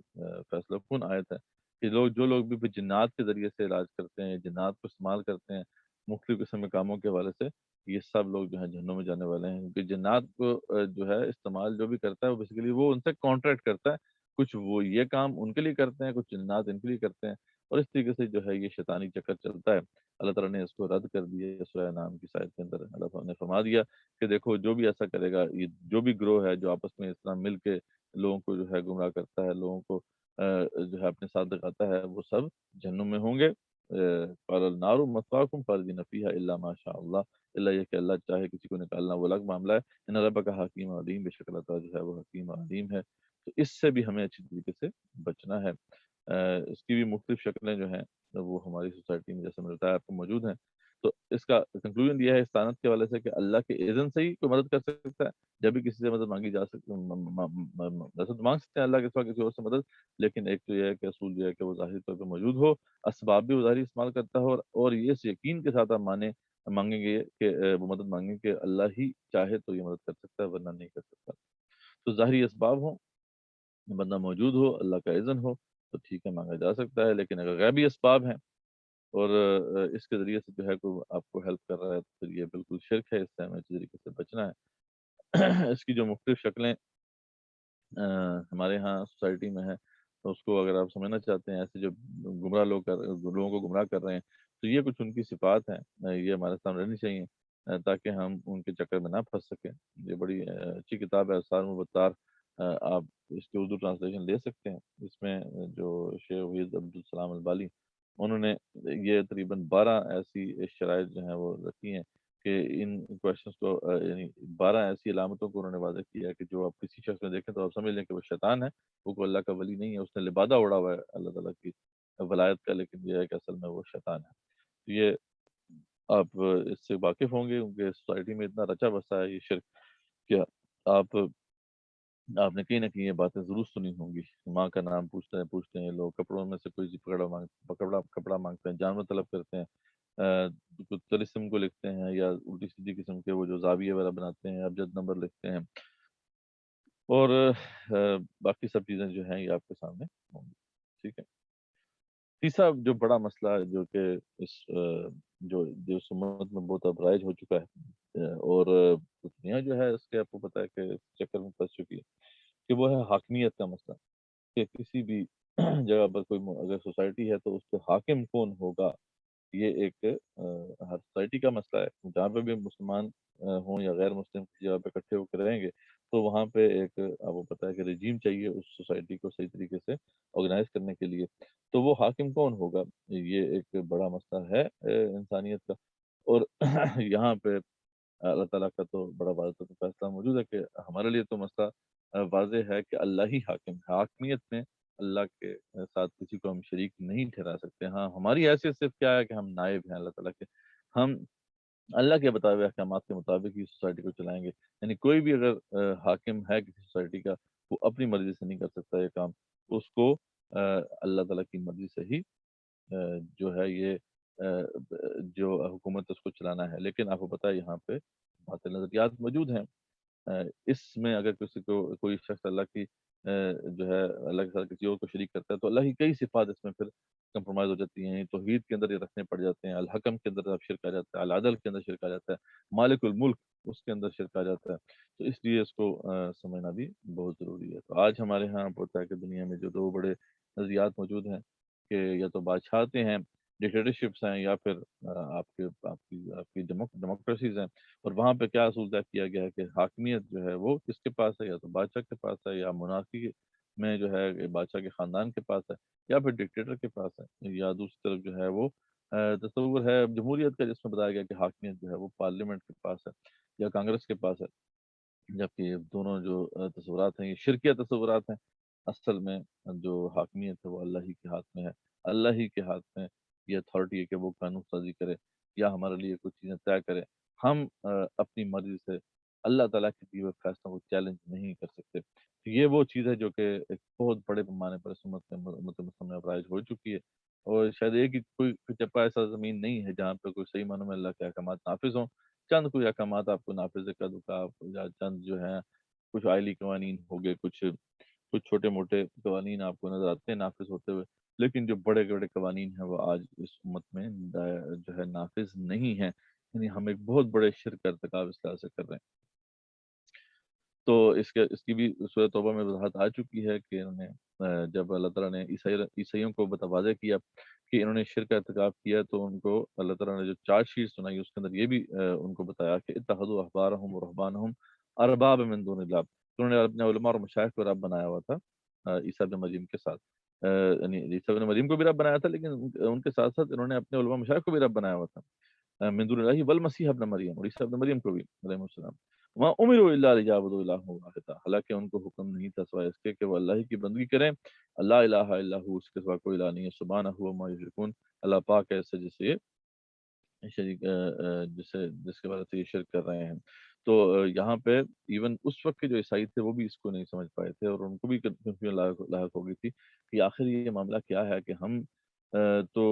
فیصلہ کن آیت ہے کہ جو لوگ بھی جنات کے ذریعے سے علاج کرتے ہیں، جنات کو استعمال کرتے ہیں مختلف قسم کے کاموں کے حوالے سے، یہ سب لوگ جو ہیں جہنم میں جانے والے ہیں، کیونکہ جنات کو جو ہے استعمال جو بھی کرتا ہے وہ بیسیکلی وہ ان سے کانٹریکٹ کرتا ہے، کچھ وہ یہ کام ان کے لیے کرتے ہیں، کچھ جنات ان کے لیے کرتے ہیں، اور اس طریقے سے جو ہے یہ شیطانی چکر چلتا ہے۔ اللہ تعالیٰ نے اس کو رد کر دیا سورہ نام کی آیت کے اندر، اللہ تعالیٰ نے فرما دیا کہ دیکھو جو بھی ایسا کرے گا، یہ جو بھی گروہ ہے جو آپس میں اس طرح مل کے لوگوں کو جو ہے گمراہ کرتا ہے، لوگوں کو جو ہے اپنے ساتھ دکھاتا ہے، وہ سب جہنم میں ہوں گے۔ قال النار مثواکم خالدین فیہا الا ما شاء اللہ، اللہ یہ کہ اللہ چاہے کسی کو نکالنا وہ الگ معاملہ ہے۔ ان ربک حکیم علیم، بے شک اللہ تعالیٰ جو ہے وہ حکیم علیم ہے۔ تو اس سے بھی ہمیں اچھی طریقے سے بچنا ہے۔ اس کی بھی مختلف شکلیں جو ہیں وہ ہماری سوسائٹی میں جیسے ملتا ہے آپ کو موجود ہیں۔ تو اس کا کنکلوژن یہ ہے استعانت کے حوالے سے کہ اللہ کے اذن سے ہی کوئی مدد کر سکتا ہے، جب بھی کسی سے مدد مانگی جا سکتی، ویسے تو مانگ سکتے ہیں اللہ کے سوا کسی اور سے مدد، لیکن ایک تو یہ ہے کہ اصول یہ ہے کہ وہ ظاہری طور پہ موجود ہو، اسباب بھی وہ ظاہری استعمال کرتا ہو، اور یہ اس یقین کے ساتھ آپ مانگیں گے کہ وہ مدد مانگیں کہ اللہ ہی چاہے تو یہ مدد کر سکتا ہے ورنہ نہیں کر سکتا۔ تو ظاہری اسباب ہوں، بندہ موجود ہو، اللہ کا اذن ہو، تو ٹھیک ہے مانگا جا سکتا ہے، لیکن اگر غیبی اسباب ہیں اور اس کے ذریعے سے جو ہے کوئی آپ کو ہیلپ کر رہا ہے تو پھر یہ بالکل شرک ہے، اس سے ہمیں اچھی طریقے سے بچنا ہے۔ اس کی جو مختلف شکلیں ہمارے ہاں سوسائٹی میں ہے، تو اس کو اگر آپ سمجھنا چاہتے ہیں، ایسے جو گمراہ لوگوں کو گمراہ کر رہے ہیں، تو یہ کچھ ان کی صفات ہیں، یہ ہمارے سامنے رہنی چاہیے تاکہ ہم ان کے چکر میں نہ پھنس سکیں۔ یہ بڑی اچھی کتاب ہے اسرار المبتار، آپ اس کی اردو ٹرانسلیشن لے سکتے ہیں۔ اس میں جو شیخ وحید عبدالسلام البالی، انہوں نے یہ تقریباً 12 ایسی شرائط جو ہیں وہ رکھی ہیں کہ ان کوشچنس کو یعنی 12 ایسی علامتوں کو انہوں نے واضح کیا ہے کہ جو آپ کسی شخص میں دیکھیں تو آپ سمجھ لیں کہ وہ شیطان ہے، وہ کوئی اللہ کا ولی نہیں ہے، اس نے لبادہ اڑا ہوا ہے اللہ تعالیٰ کی ولایت کا، لیکن یہ ہے کہ اصل میں وہ شیطان ہے۔ تو یہ آپ اس سے واقف ہوں گے کیونکہ سوسائٹی میں اتنا رچا بسا ہے یہ شرک کہ آپ نے کہیں نہ کہیں یہ باتیں ضرور سنی ہوں گی۔ ماں کا نام پوچھتے ہیں لوگ، کپڑوں میں سے کوئی کپڑا مانگتے ہیں، جانور طلب کرتے ہیں، کچھ طلسم کو لکھتے ہیں، یا الٹی سیدھی قسم کے وہ جو زاویے وغیرہ بناتے ہیں، ابجد نمبر لکھتے ہیں، اور باقی سب چیزیں جو ہیں یہ آپ کے سامنے ہوں گی۔ ٹھیک ہے۔ تیسرا جو بڑا مسئلہ ہے جو کہ اس جو امت میں بہت اب رائج ہو چکا ہے، اور دنیا جو ہے اس کے آپ کو پتہ ہے کہ اس چکر میں پھنس چکی ہے، کہ وہ ہے حاکمیت کا مسئلہ، کہ کسی بھی جگہ پر کوئی اگر سوسائٹی ہے تو اس پہ حاکم کون ہوگا، یہ ایک ہر سوسائٹی کا مسئلہ ہے۔ جہاں پہ بھی مسلمان ہوں یا غیر مسلم کی جگہ پہ اکٹھے ہو کے رہیں گے تو وہاں پہ ایک آپ کو پتہ ہے کہ رجیم چاہیے اس سوسائٹی کو صحیح طریقے سے آرگنائز کرنے کے لیے، تو وہ حاکم کون ہوگا، یہ ایک بڑا مسئلہ ہے انسانیت کا۔ اور یہاں پہ اللہ تعالیٰ کا تو بڑا واضح فیصلہ موجود ہے کہ ہمارے لیے تو مسئلہ واضح ہے کہ اللہ ہی حاکم ہے۔ حاکمیت میں اللہ کے ساتھ کسی کو ہم شریک نہیں ٹھہرا سکتے۔ ہاں ہماری حیثیت صرف کیا ہے کہ ہم نائب ہیں اللہ تعالیٰ کے، ہم اللہ کے بتائے ہوئے احکامات کے مطابق ہی سوسائٹی کو چلائیں گے۔ یعنی کوئی بھی اگر حاکم ہے کسی سوسائٹی کا، وہ اپنی مرضی سے نہیں کر سکتا یہ کام، اس کو اللہ تعالیٰ کی مرضی سے ہی جو ہے یہ جو حکومت اس کو چلانا ہے۔ لیکن آپ کو پتہ ہے یہاں پہ باطل نظریات موجود ہیں۔ اس میں اگر کسی کو کوئی شخص اللہ کی جو ہے اللہ کے ساتھ کسی اور کو شریک کرتا ہے تو اللہ کی کئی صفات اس میں پھر کمپرومائز ہو جاتی ہیں۔ توحید کے اندر یہ رکھنے پڑ جاتے ہیں، الحکم کے اندر اب شرک آ جاتا ہے، العدل کے اندر شرک آ جاتا ہے، مالک الملک اس کے اندر شرک آ جاتا ہے۔ تو اس لیے اس کو سمجھنا بھی بہت ضروری ہے۔ تو آج ہمارے ہاں ہوتا ہے کہ دنیا میں جو دو بڑے نظریات موجود ہیں کہ یا تو بادشاہتے ہیں ڈکٹیٹرشپس ہیں یا پھر آپ کی ڈیموکریسیز ہیں، اور وہاں پہ کیا اصول طے کیا گیا ہے کہ حاکمیت جو ہے وہ کس کے پاس ہے، یا تو بادشاہ کے پاس ہے، یا منارکی میں جو ہے بادشاہ کے خاندان کے پاس ہے، یا پھر ڈکٹیٹر کے پاس ہے، یا دوسری طرف جو ہے وہ تصور ہے جمہوریت کا، جس میں بتایا گیا کہ حاکمیت جو ہے وہ پارلیمنٹ کے پاس ہے یا کانگریس کے پاس ہے، جبکہ یہ دونوں جو تصورات ہیں یہ شرکیہ تصورات ہیں۔ اصل میں جو حاکمیت ہے وہ اللہ ہی کے ہاتھ میں ہے، اللہ ہی کے ہاتھ میں یہ اتھارٹی ہے کہ وہ قانون سازی کرے یا ہمارے لیے کچھ چیزیں طے کرے۔ ہم اپنی مرضی سے اللہ تعالیٰ کے دیے ہوئے فیصلوں کو چیلنج نہیں کر سکتے۔ یہ وہ چیز ہے جو کہ ایک بہت بڑے پیمانے پر اس امت مسلم میں رائج ہو چکی ہے، اور شاید ایک ہی کوئی چپا ایسا زمین نہیں ہے جہاں پہ کوئی صحیح معنوں میں اللہ کے احکامات نافذ ہوں۔ چند کوئی احکامات آپ کو نافذ کر دکا، یا چند جو ہیں کچھ آئلی قوانین ہو گئے، کچھ چھوٹے موٹے قوانین آپ کو نظر آتے ہیں نافذ ہوتے ہوئے، لیکن جو بڑے بڑے قوانین ہیں وہ آج اس امت میں جو ہے نافذ نہیں ہیں۔ یعنی ہم ایک بہت بڑے شرک کا ارتکاب اس طرح سے کر رہے ہیں۔ تو اس کی بھی سورۃ توبہ میں وضاحت آ چکی ہے کہ انہوں نے جب اللہ تعالیٰ نے عیسائیوں کو واضح کیا کہ انہوں نے شرک کا ارتکاب کیا، تو ان کو اللہ تعالیٰ نے جو چارج شیٹ سنائی اس کے اندر یہ بھی ان کو بتایا کہ اتخذوا احبارهم ورهبانهم ارباب من دون اللہ، تو انہوں نے اپنے علماء اور مشائخ کو رب بنایا ہوا تھا عیسیٰ ابن مریم کے ساتھ، یعنی عیسیٰ ابن مریم کو بھی رب بنایا تھا، لیکن ان کے ساتھ ساتھ انہوں نے اپنے علماء مشائخ کو بھی رب بنایا ہوا تھا من دون اللہ والمسیح ابن مریم، اور عیسیٰ ابن مریم کو بھی علیہ السلام، وہاں امروا الا لیعبدوا الہ واحدا، حالانکہ ان کو حکم نہیں تھا سوائے اس کے کہ وہ اللہ ہی کی بندگی کریں، اللہ الہ الا ہو، اس کے سوا کوئی الہ نہیں ہے، سبحانہ وما یشرکون، اللہ پاک ہے اس سے جسے شریک جس کے بارے سے یہ شرک کر رہے ہیں۔ تو یہاں پہ ایون اس وقت کے جو عیسائی تھے وہ بھی اس کو نہیں سمجھ پائے تھے، اور ان کو بھی کنفیوژن لاحق ہو گئی تھی کہ آخر یہ معاملہ کیا ہے کہ ہم تو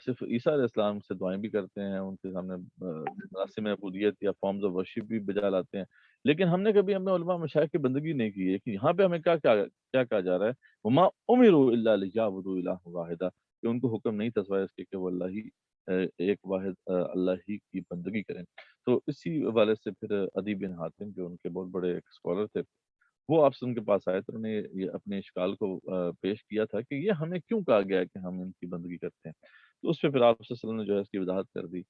صرف عیسیٰ علیہ السلام سے دعائیں بھی کرتے ہیں، ان کے سامنے مراسم عبودیت یا فارمز آف ورشپ بھی بجا لاتے ہیں، لیکن ہم نے کبھی اپنے علماء مشائخ کی بندگی نہیں کی ہے کہ یہاں پہ ہمیں کیا کہا جا رہا ہے، وما امروا الا لیعبدوا الہ واحدا، کہ ان کو حکم نہیں تھا سوائے اس کے کہ وہ اللہ ہی ایک واحد اللہ ہی کی بندگی کریں۔ تو اسی حوالے سے پھر عدی بن حاتم جو ان کے بہت بڑے ایک اسکالر تھے، وہ آپ سے ان کے پاس آئے تو انہوں نے یہ اپنے اشکال کو پیش کیا تھا کہ یہ ہمیں کیوں کہا گیا ہے کہ ہم ان کی بندگی کرتے ہیں۔ تو اس پہ پھر آپ صلی اللہ علیہ وسلم نے جو ہے اس کی وضاحت کر دی،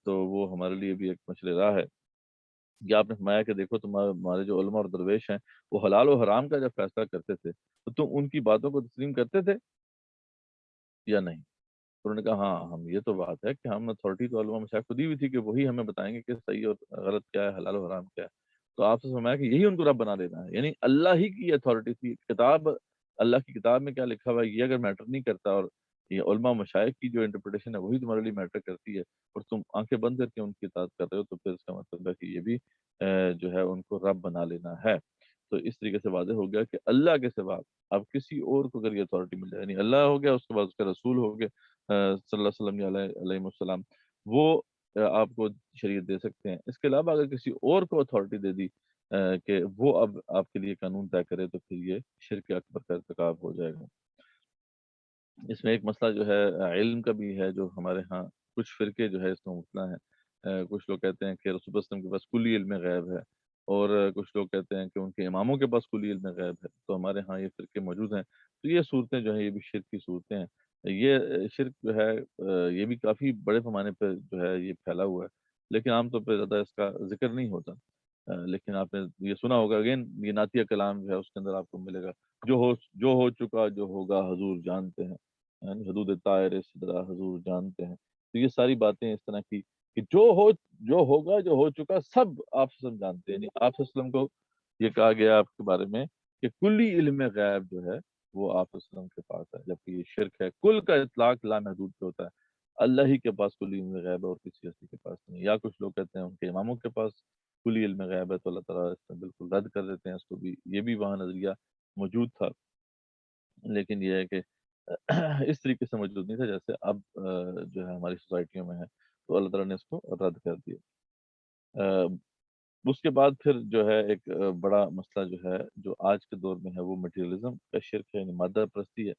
تو وہ ہمارے لیے بھی ایک مشعل راہ ہے کہ آپ نے فرمایا کہ دیکھو تمہارے جو علماء اور درویش ہیں وہ حلال و حرام کا جب فیصلہ کرتے تھے تو تم ان کی باتوں کو تسلیم کرتے تھے یا نہیں؟ تو انہوں نے کہا ہاں، ہم یہ تو بات ہے کہ ہم اتھارٹی تو علماء مشائخ کو دی ہوئی تھی کہ وہی ہمیں بتائیں گے کہ صحیح اور غلط کیا ہے، حلال و حرام کیا ہے۔ تو آپ سے فرمایا کہ یہی ان کو رب بنا دینا ہے، یعنی اللہ ہی کی اتھارٹی تھی، کتاب اللہ کی کتاب میں کیا لکھا ہوا ہے یہ اگر میٹر نہیں کرتا، اور یہ علماء مشائخ کی جو انٹرپریٹیشن ہے وہی تمہارے لیے میٹر کرتی ہے، اور تم آنکھیں بند کر کے ان کی اطاعت کر رہے ہو، تو پھر اس کا مطلب ہے کہ یہ بھی جو ہے ان کو رب بنا لینا ہے۔ تو اس طریقے سے واضح ہو گیا کہ اللہ کے سوا اب کسی اور کو اگر یہ اتھارٹی مل جائے، یعنی اللہ ہو گیا، اس کے بعد اس کا رسول ہو گیا صلی اللہ علیہ وسلم یا علیہ السلام، وہ آپ کو شریعت دے سکتے ہیں۔ اس کے علاوہ اگر کسی اور کو اتھارٹی دے دی کہ وہ اب آپ کے لیے قانون طے کرے، تو پھر یہ شرک اکبر کا ارتکاب ہو جائے گا۔ اس میں ایک مسئلہ جو ہے علم کا بھی ہے، جو ہمارے ہاں کچھ فرقے جو ہے اس میں مبتلا ہیں۔ کچھ لوگ کہتے ہیں کہ رسول اللہ صلی اللہ علیہ وسلم کے پاس کلی علم غیب ہے، اور کچھ لوگ کہتے ہیں کہ ان کے اماموں کے پاس کلی علم غیب ہے، تو ہمارے ہاں یہ فرقے موجود ہیں۔ تو یہ صورتیں جو ہیں یہ بھی شرک کی صورتیں ہیں۔ یہ شرک جو ہے یہ بھی کافی بڑے پیمانے پہ جو ہے یہ پھیلا ہوا ہے، لیکن عام طور پہ زیادہ اس کا ذکر نہیں ہوتا۔ لیکن آپ نے یہ سنا ہوگا، اگین یہ نعتیہ کلام جو ہے اس کے اندر آپ کو ملے گا، جو ہو چکا جو ہوگا حضور جانتے ہیں، یعنی حدود طائر صدرا حضور جانتے ہیں۔ تو یہ ساری باتیں اس طرح کی کہ جو ہوگا جو ہو چکا سب آپ صلی اللہ علیہ وسلم جانتے ہیں، یعنی آپ صلی اللہ علیہ وسلم کو یہ کہا گیا آپ کے بارے میں کہ کلی علم غیب جو ہے وہ آپ صلی اللہ علیہ وسلم کے پاس ہے، جبکہ یہ شرک ہے۔ کل کا اطلاق لامحدود پہ ہوتا ہے، اللہ ہی کے پاس کلی علم غیب ہے اور کسی ہستی کے پاس نہیں۔ یا کچھ لوگ کہتے ہیں ان کے اماموں کے پاس کلی علم غیب ہے، تو اللہ تعالیٰ اس میں بالکل رد کر دیتے ہیں اس کو بھی، یہ بھی وہاں نظریہ موجود تھا، لیکن یہ ہے کہ اس طریقے سے موجود نہیں تھا جیسے اب جو ہے ہماری سوسائٹیوں میں ہے، تو اللہ تعالیٰ نے اس کو رد کر دیا۔ اس کے بعد پھر جو ہے ایک بڑا مسئلہ جو ہے جو آج کے دور میں ہے وہ مٹیریلزم کا شرک ہے، یعنی مادہ پرستی ہے۔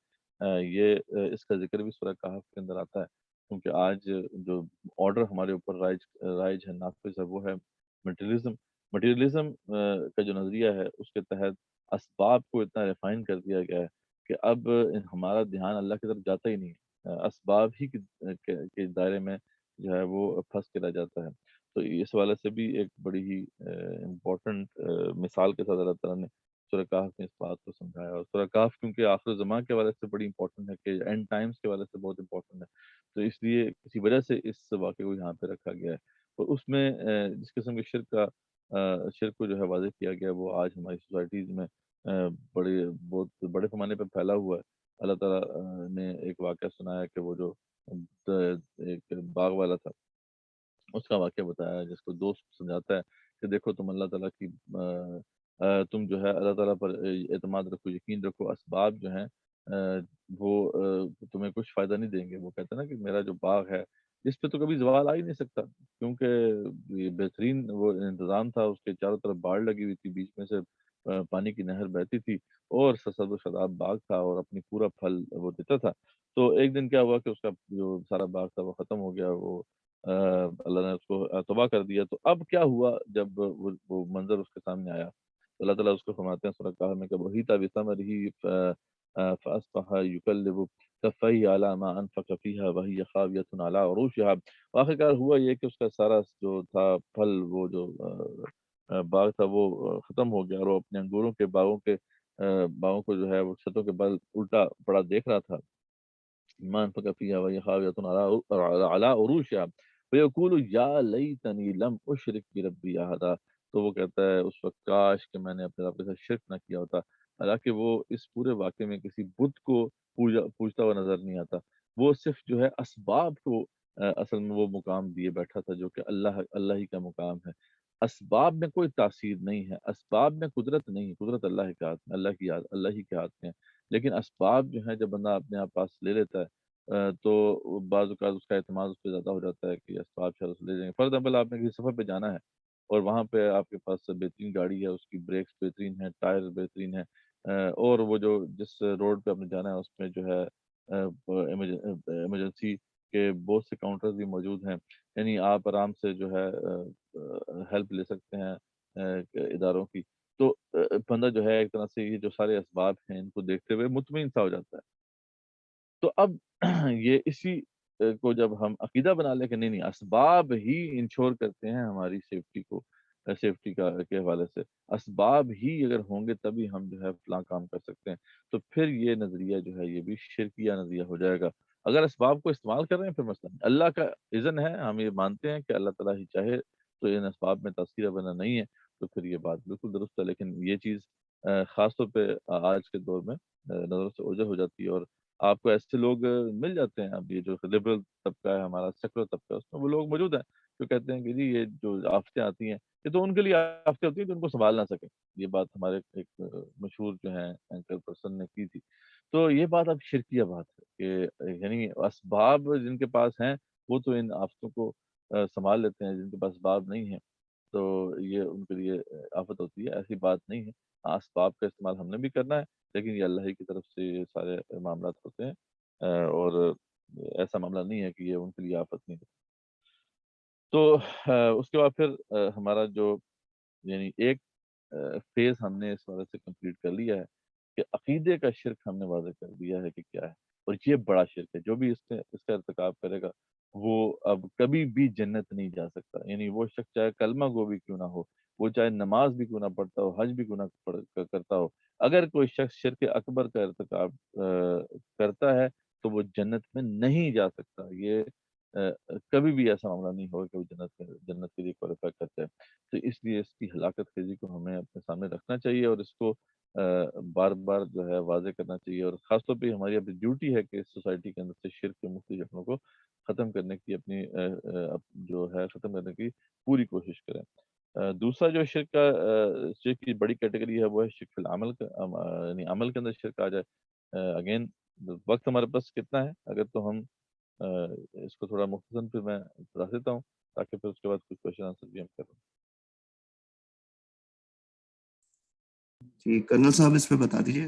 یہ اس کا ذکر بھی سورہ کہف کے اندر آتا ہے، کیونکہ آج جو آرڈر ہمارے اوپر رائج ہے، نافذ ہے، وہ ہے مٹیریلزم۔ مٹیریلزم کا جو نظریہ ہے اس کے تحت اسباب کو اتنا ریفائن کر دیا گیا ہے کہ اب ہمارا دھیان اللہ کی طرف جاتا ہی نہیں ہے۔ اسباب ہی کے دائرے میں جو ہے وہ پھنس کے رہ جاتا ہے. تو اس حوالے سے بھی ایک بڑی ہی امپورٹنٹ مثال کے ساتھ اللہ تعالیٰ نے سورہ کہف میں اس بات کو سمجھایا. اور سورہ کہف کیونکہ آخر زمان کے حوالے سے بڑی امپورٹنٹ ہے کہ اینڈ ٹائمز کے حوالے سے بہت امپورٹنٹ ہے, تو اس لیے کسی وجہ سے اس واقعے کو یہاں پہ رکھا گیا ہے. اور اس میں جس قسم کے شرک کو جو ہے واضح کیا گیا وہ آج ہماری سوسائٹیز میں بہت بڑے پیمانے پہ پھیلا ہوا ہے. اللہ تعالیٰ نے ایک واقعہ سنایا کہ وہ جو ایک باغ والا تھا اس کا واقعہ بتایا, جس کو دوست سمجھاتا ہے کہ دیکھو تم اللہ تعالیٰ کی تم جو ہے اللہ تعالیٰ پر اعتماد رکھو, یقین رکھو, اسباب جو ہیں وہ تمہیں کچھ فائدہ نہیں دیں گے. وہ کہتا ہے نا کہ میرا جو باغ ہے اس پہ تو کبھی زوال آ ہی نہیں سکتا, کیونکہ یہ بہترین وہ انتظام تھا, اس کے چاروں طرف باڑ لگی ہوئی تھی, بیچ میں سے پانی کی نہر بہتی تھی اور سرسبز و شاداب باغ تھا اور اپنی پورا پھل وہ دیتا تھا. تو ایک دن کیا ہوا کہ اس کا جو سارا باغ تھا وہ ختم ہو گیا, وہ اللہ نے اس کو تباہ کر دیا. تو اب کیا ہوا جب وہ منظر اس کے سامنے آیا, اللہ تعالیٰ اس کو فرماتے ہیں سورہ کہف میں کہ وَهِيتَ بِثَمَرِهِ فَأَصْبَحَ يُكَذِّبُ كَفَّيْهِ عَلَى مَا أَنفَقَ فِيهَا وَهِيَ خَاوِيَةٌ عَلَى عُرُوشِهَا. آخرکار ہوا یہ کہ اس کا سارا جو تھا پھل, وہ جو باغ تھا وہ ختم ہو گیا, اور وہ اپنے انگوروں کے باغوں کو جو ہے وہ چھتوں کے بل الٹا پڑا دیکھ رہا تھا. مَا أَنفَقَ فِيهَا وَهِيَ خَاوِيَةٌ عَلَى عُرُوشِهَا وَيَقُولُ يَا لَيْتَنِي لَمْ أُشْرِكْ بِرَبِّي أَحَدًا. تو وہ کہتا ہے اس وقت کاش کہ میں نے اپنے رب کے ساتھ شرک نہ کیا ہوتا. حالانکہ وہ اس پورے واقعے میں کسی بت کو پوجتا ہوا نظر نہیں آتا, وہ صرف جو ہے اسباب کو اصل میں وہ مقام دیے بیٹھا تھا جو کہ اللہ ہی کا مقام ہے. اسباب میں کوئی تاثیر نہیں ہے, اسباب میں قدرت نہیں ہے, قدرت اللہ کے ہاتھ میں, اللہ ہی کے ہاتھ میں ہے. لیکن اسباب جو ہیں جب بندہ اپنے آپ پاس لے لیتا ہے تو بعض اوقات اس کا اعتماد اس پہ زیادہ ہو جاتا ہے کہ اسباب شاید لے جائیں گے. فار ایگزامپل آپ نے کسی سفر پہ جانا ہے اور وہاں پہ آپ کے پاس بہترین گاڑی ہے, اس کی بریکس بہترین ہے, ٹائر بہترین ہے, اور وہ جو جس روڈ پہ آپ نے جانا ہے اس میں جو ہے ایمرجنسی کے بہت سے کاؤنٹرز بھی موجود ہیں, یعنی آپ آرام سے جو ہے ہیلپ لے سکتے ہیں اداروں کی. تو بندہ جو ہے ایک طرح سے یہ جو سارے اسباب ہیں ان کو دیکھتے ہوئے مطمئن سا ہو جاتا ہے. تو اب یہ اسی کو جب ہم عقیدہ بنا لیں کہ نہیں اسباب ہی انشور کرتے ہیں ہماری سیفٹی کے حوالے سے, اسباب ہی اگر ہوں گے تبھی ہم جو ہے فلاں کام کر سکتے ہیں, تو پھر یہ نظریہ جو ہے یہ بھی شرکیہ نظریہ ہو جائے گا. اگر اسباب کو استعمال کر رہے ہیں پھر مسئلہ نہیں, اللہ کا اذن ہے, ہم یہ مانتے ہیں کہ اللہ تعالیٰ ہی چاہے تو ان اسباب میں تاثیر بنا نہیں ہے, تو پھر یہ بات بالکل درست ہے. لیکن یہ چیز خاص طور پہ آج کے دور میں نظروں سے اوجھل ہو جاتی ہے, اور آپ کو ایسے لوگ مل جاتے ہیں. اب یہ جو لبرل طبقہ ہے ہمارا, سیکولر طبقہ, اس میں وہ لوگ موجود ہیں جو کہتے ہیں کہ جی یہ جو آفتیں آتی ہیں یہ تو ان کے لیے آفتیں ہوتی ہیں جو ان کو سنبھال نہ سکیں. یہ بات ہمارے ایک مشہور جو ہیں اینکر پرسن نے کی تھی. تو یہ بات اب شرکیہ بات ہے کہ یعنی اسباب جن کے پاس ہیں وہ تو ان آفتوں کو سنبھال لیتے ہیں, جن کے پاس اسباب نہیں ہیں تو یہ ان کے لیے آفت ہوتی ہے. ایسی بات نہیں ہے, اسباب کا استعمال ہم نے بھی کرنا ہے, لیکن یہ اللہ ہی کی طرف سے یہ سارے معاملات ہوتے ہیں, اور ایسا معاملہ نہیں ہے کہ یہ ان کے لیے آفت نہیں ہے. تو اس کے بعد پھر ہمارا جو یعنی ایک فیز ہم نے اس وجہ سے کمپلیٹ کر لیا ہے کہ عقیدے کا شرک ہم نے واضح کر دیا ہے کہ کیا ہے, اور یہ بڑا شرک ہے. جو بھی اس کا ارتکاب کرے گا وہ اب کبھی بھی جنت نہیں جا سکتا. یعنی وہ شخص چاہے کلمہ گو بھی کیوں نہ ہو, وہ چاہے نماز بھی کیوں نہ پڑھتا ہو, حج بھی کیوں نہ کرتا ہو, اگر کوئی شخص شرک اکبر کا ارتکاب کرتا ہے تو وہ جنت میں نہیں جا سکتا. یہ کبھی بھی ایسا معاملہ نہیں ہوگا کہ وہ جنت کے لیے کوالیفائی کرتا ہے. تو اس لیے اس کی ہلاکت خیزی کو ہمیں اپنے سامنے رکھنا چاہیے اور اس کو بار بار جو ہے واضح کرنا چاہیے. اور خاص طور پہ ہماری اپنی ڈیوٹی ہے کہ اس سوسائٹی کے اندر سے شرک کے مختلف شکلوں کو ختم کرنے کی اپنی جو ہے ختم کرنے کی پوری کوشش کریں. دوسرا جو شرک کی بڑی کیٹیگری ہے وہ ہے شرک فی العمل کا, یعنی عمل کے اندر شرک آ جائے. اگین وقت ہمارے پاس کتنا ہے, اگر تو ہم اس کو تھوڑا مختصر پھر میں بتا دیتا ہوں تاکہ پھر اس کے بعد کچھ کوشچن آنسر بھی ہم کریں. جی کرنل صاحب اس پہ بتا دیجیے.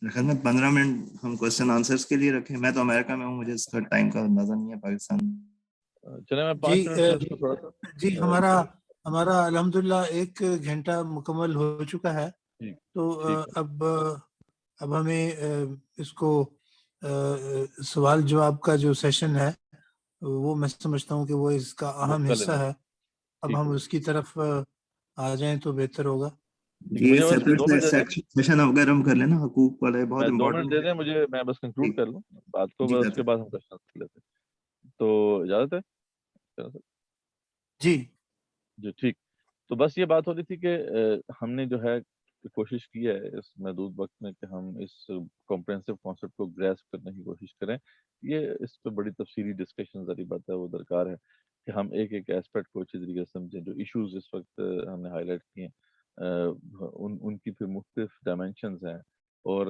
خیال میں 15 منٹ ہم کوشچن آنسرز کے لیے رکھیں. میں تو امریکہ میں ہوں, مجھے اس کا ٹائم کا اندازہ نہیں ہے پاکستان. چلیں میں 5 منٹ میں اس کو تھوڑا سا جی ہمارا الحمدللہ 1 گھنٹہ مکمل ہو چکا ہے. تو اب ہمیں اس کو سوال جواب کا جو سیشن ہے وہ میں سمجھتا ہوں کہ وہ اس کا اہم حصہ ہے. اب ہم اس کی طرف آ جائیں تو بہتر ہوگا. جی یہ سیپریٹ سیشن اگر ہم کر لینا حقوق والا ہے, بہت 2 امپورٹنٹ منٹ دے دیں مجھے, میں بس کنکلوڈ کر لوں بات کو, بس اس کے بعد ہم کوشچن کر لیتے ہیں. تو اجازت ہے جی جی ٹھیک. تو بس یہ بات ہو رہی تھی کہ ہم نے جو ہے کوشش کی ہے اس محدود وقت میں کہ ہم اس کمپریہنسو کانسیپٹ کو گریسپ کرنے کی کوشش کریں. یہ اس پہ بڑی تفصیلی ڈسکشن ذریعہ بات ہے وہ درکار ہے کہ ہم ایک ایک ایسپیکٹ کو اچھی طریقے سے سمجھیں. جو ایشوز اس وقت ہم نے ہائی لائٹ کیے ہیں ان کی پھر مختلف ڈائمینشنز ہیں, اور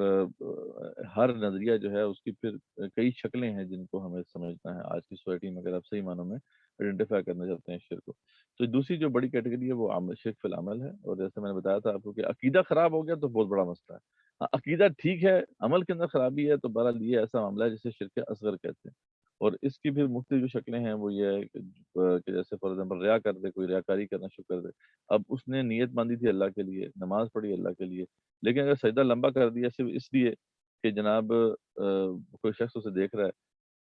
ہر نظریہ جو ہے اس کی پھر کئی شکلیں ہیں جن کو ہمیں سمجھنا ہے آج کی سوسائٹی میں, اگر آپ صحیح معنوں میں آئیڈینٹیفائی کرنا چاہتے ہیں شرک کو. تو دوسری جو بڑی کیٹیگری ہے وہ شرک فی العمل ہے, اور جیسے میں نے بتایا تھا آپ کو کہ عقیدہ خراب ہو گیا تو بہت بڑا مسئلہ ہے. عقیدہ ٹھیک ہے, عمل کے اندر خرابی ہے, تو بہرحال یہ ایسا معاملہ ہے جسے شرک اصغر کہتے ہیں. اور اس کی پھر مختلف جو شکلیں ہیں وہ یہ ہے کہ جیسے فار ایگزامپل ریا کر دے, کوئی ریاکاری کرنا شروع کر دے. اب اس نے نیت باندھی تھی اللہ کے لیے, نماز پڑھی اللہ کے لیے, لیکن اگر سجدہ لمبا کر دیا صرف اس لیے کہ جناب کوئی شخص اسے دیکھ رہا ہے,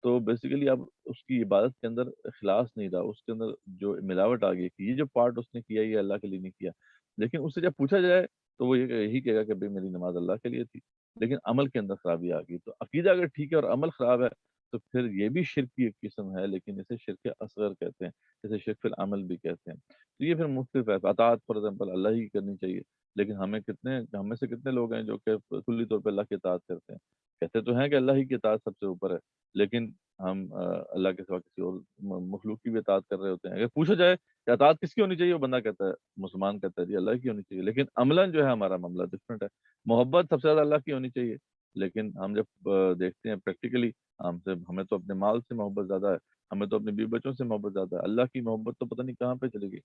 تو بیسیکلی اب اس کی عبادت کے اندر اخلاص نہیں رہا, اس کے اندر جو ملاوٹ آ گئی کہ یہ جو پارٹ اس نے کیا یہ اللہ کے لیے نہیں کیا. لیکن اس سے جب پوچھا جائے تو وہ یہی کہے گا کہ بھائی میری نماز اللہ کے لیے تھی, لیکن عمل کے اندر خرابی آ گئی. تو عقیدہ اگر ٹھیک ہے اور عمل خراب ہے تو پھر یہ بھی شرک کی ایک قسم ہے, لیکن اسے شرک اصغر کہتے ہیں, جسے شرک فی العمل بھی کہتے ہیں. تو یہ پھر مختلف ہے. اطاعت فار ایگزامپل اللہ ہی کرنی چاہیے, لیکن ہم میں سے کتنے لوگ ہیں جو کہ کلی طور پہ اللہ کی اطاعت کرتے ہیں. کہتے تو ہیں کہ اللہ ہی کی اطاعت سب سے اوپر ہے, لیکن ہم اللہ کے سوا کسی اور مخلوق کی بھی اطاعت کر رہے ہوتے ہیں. اگر پوچھا جائے کہ اطاعت کس کی ہونی چاہیے, وہ بندہ کہتا ہے, مسلمان کہتا ہے جی اللہ کی ہونی چاہیے, لیکن عملاً جو ہے ہمارا معاملہ ڈفرینٹ ہے. محبت سب سے زیادہ اللہ کی ہونی چاہیے, لیکن ہم جب دیکھتے ہیں پریکٹیکلی ہمیں تو اپنے مال سے محبت زیادہ ہے, ہمیں تو اپنے بیوی بچوں سے محبت زیادہ ہے. اللہ کی محبت تو پتہ نہیں کہاں پہ چلے گی.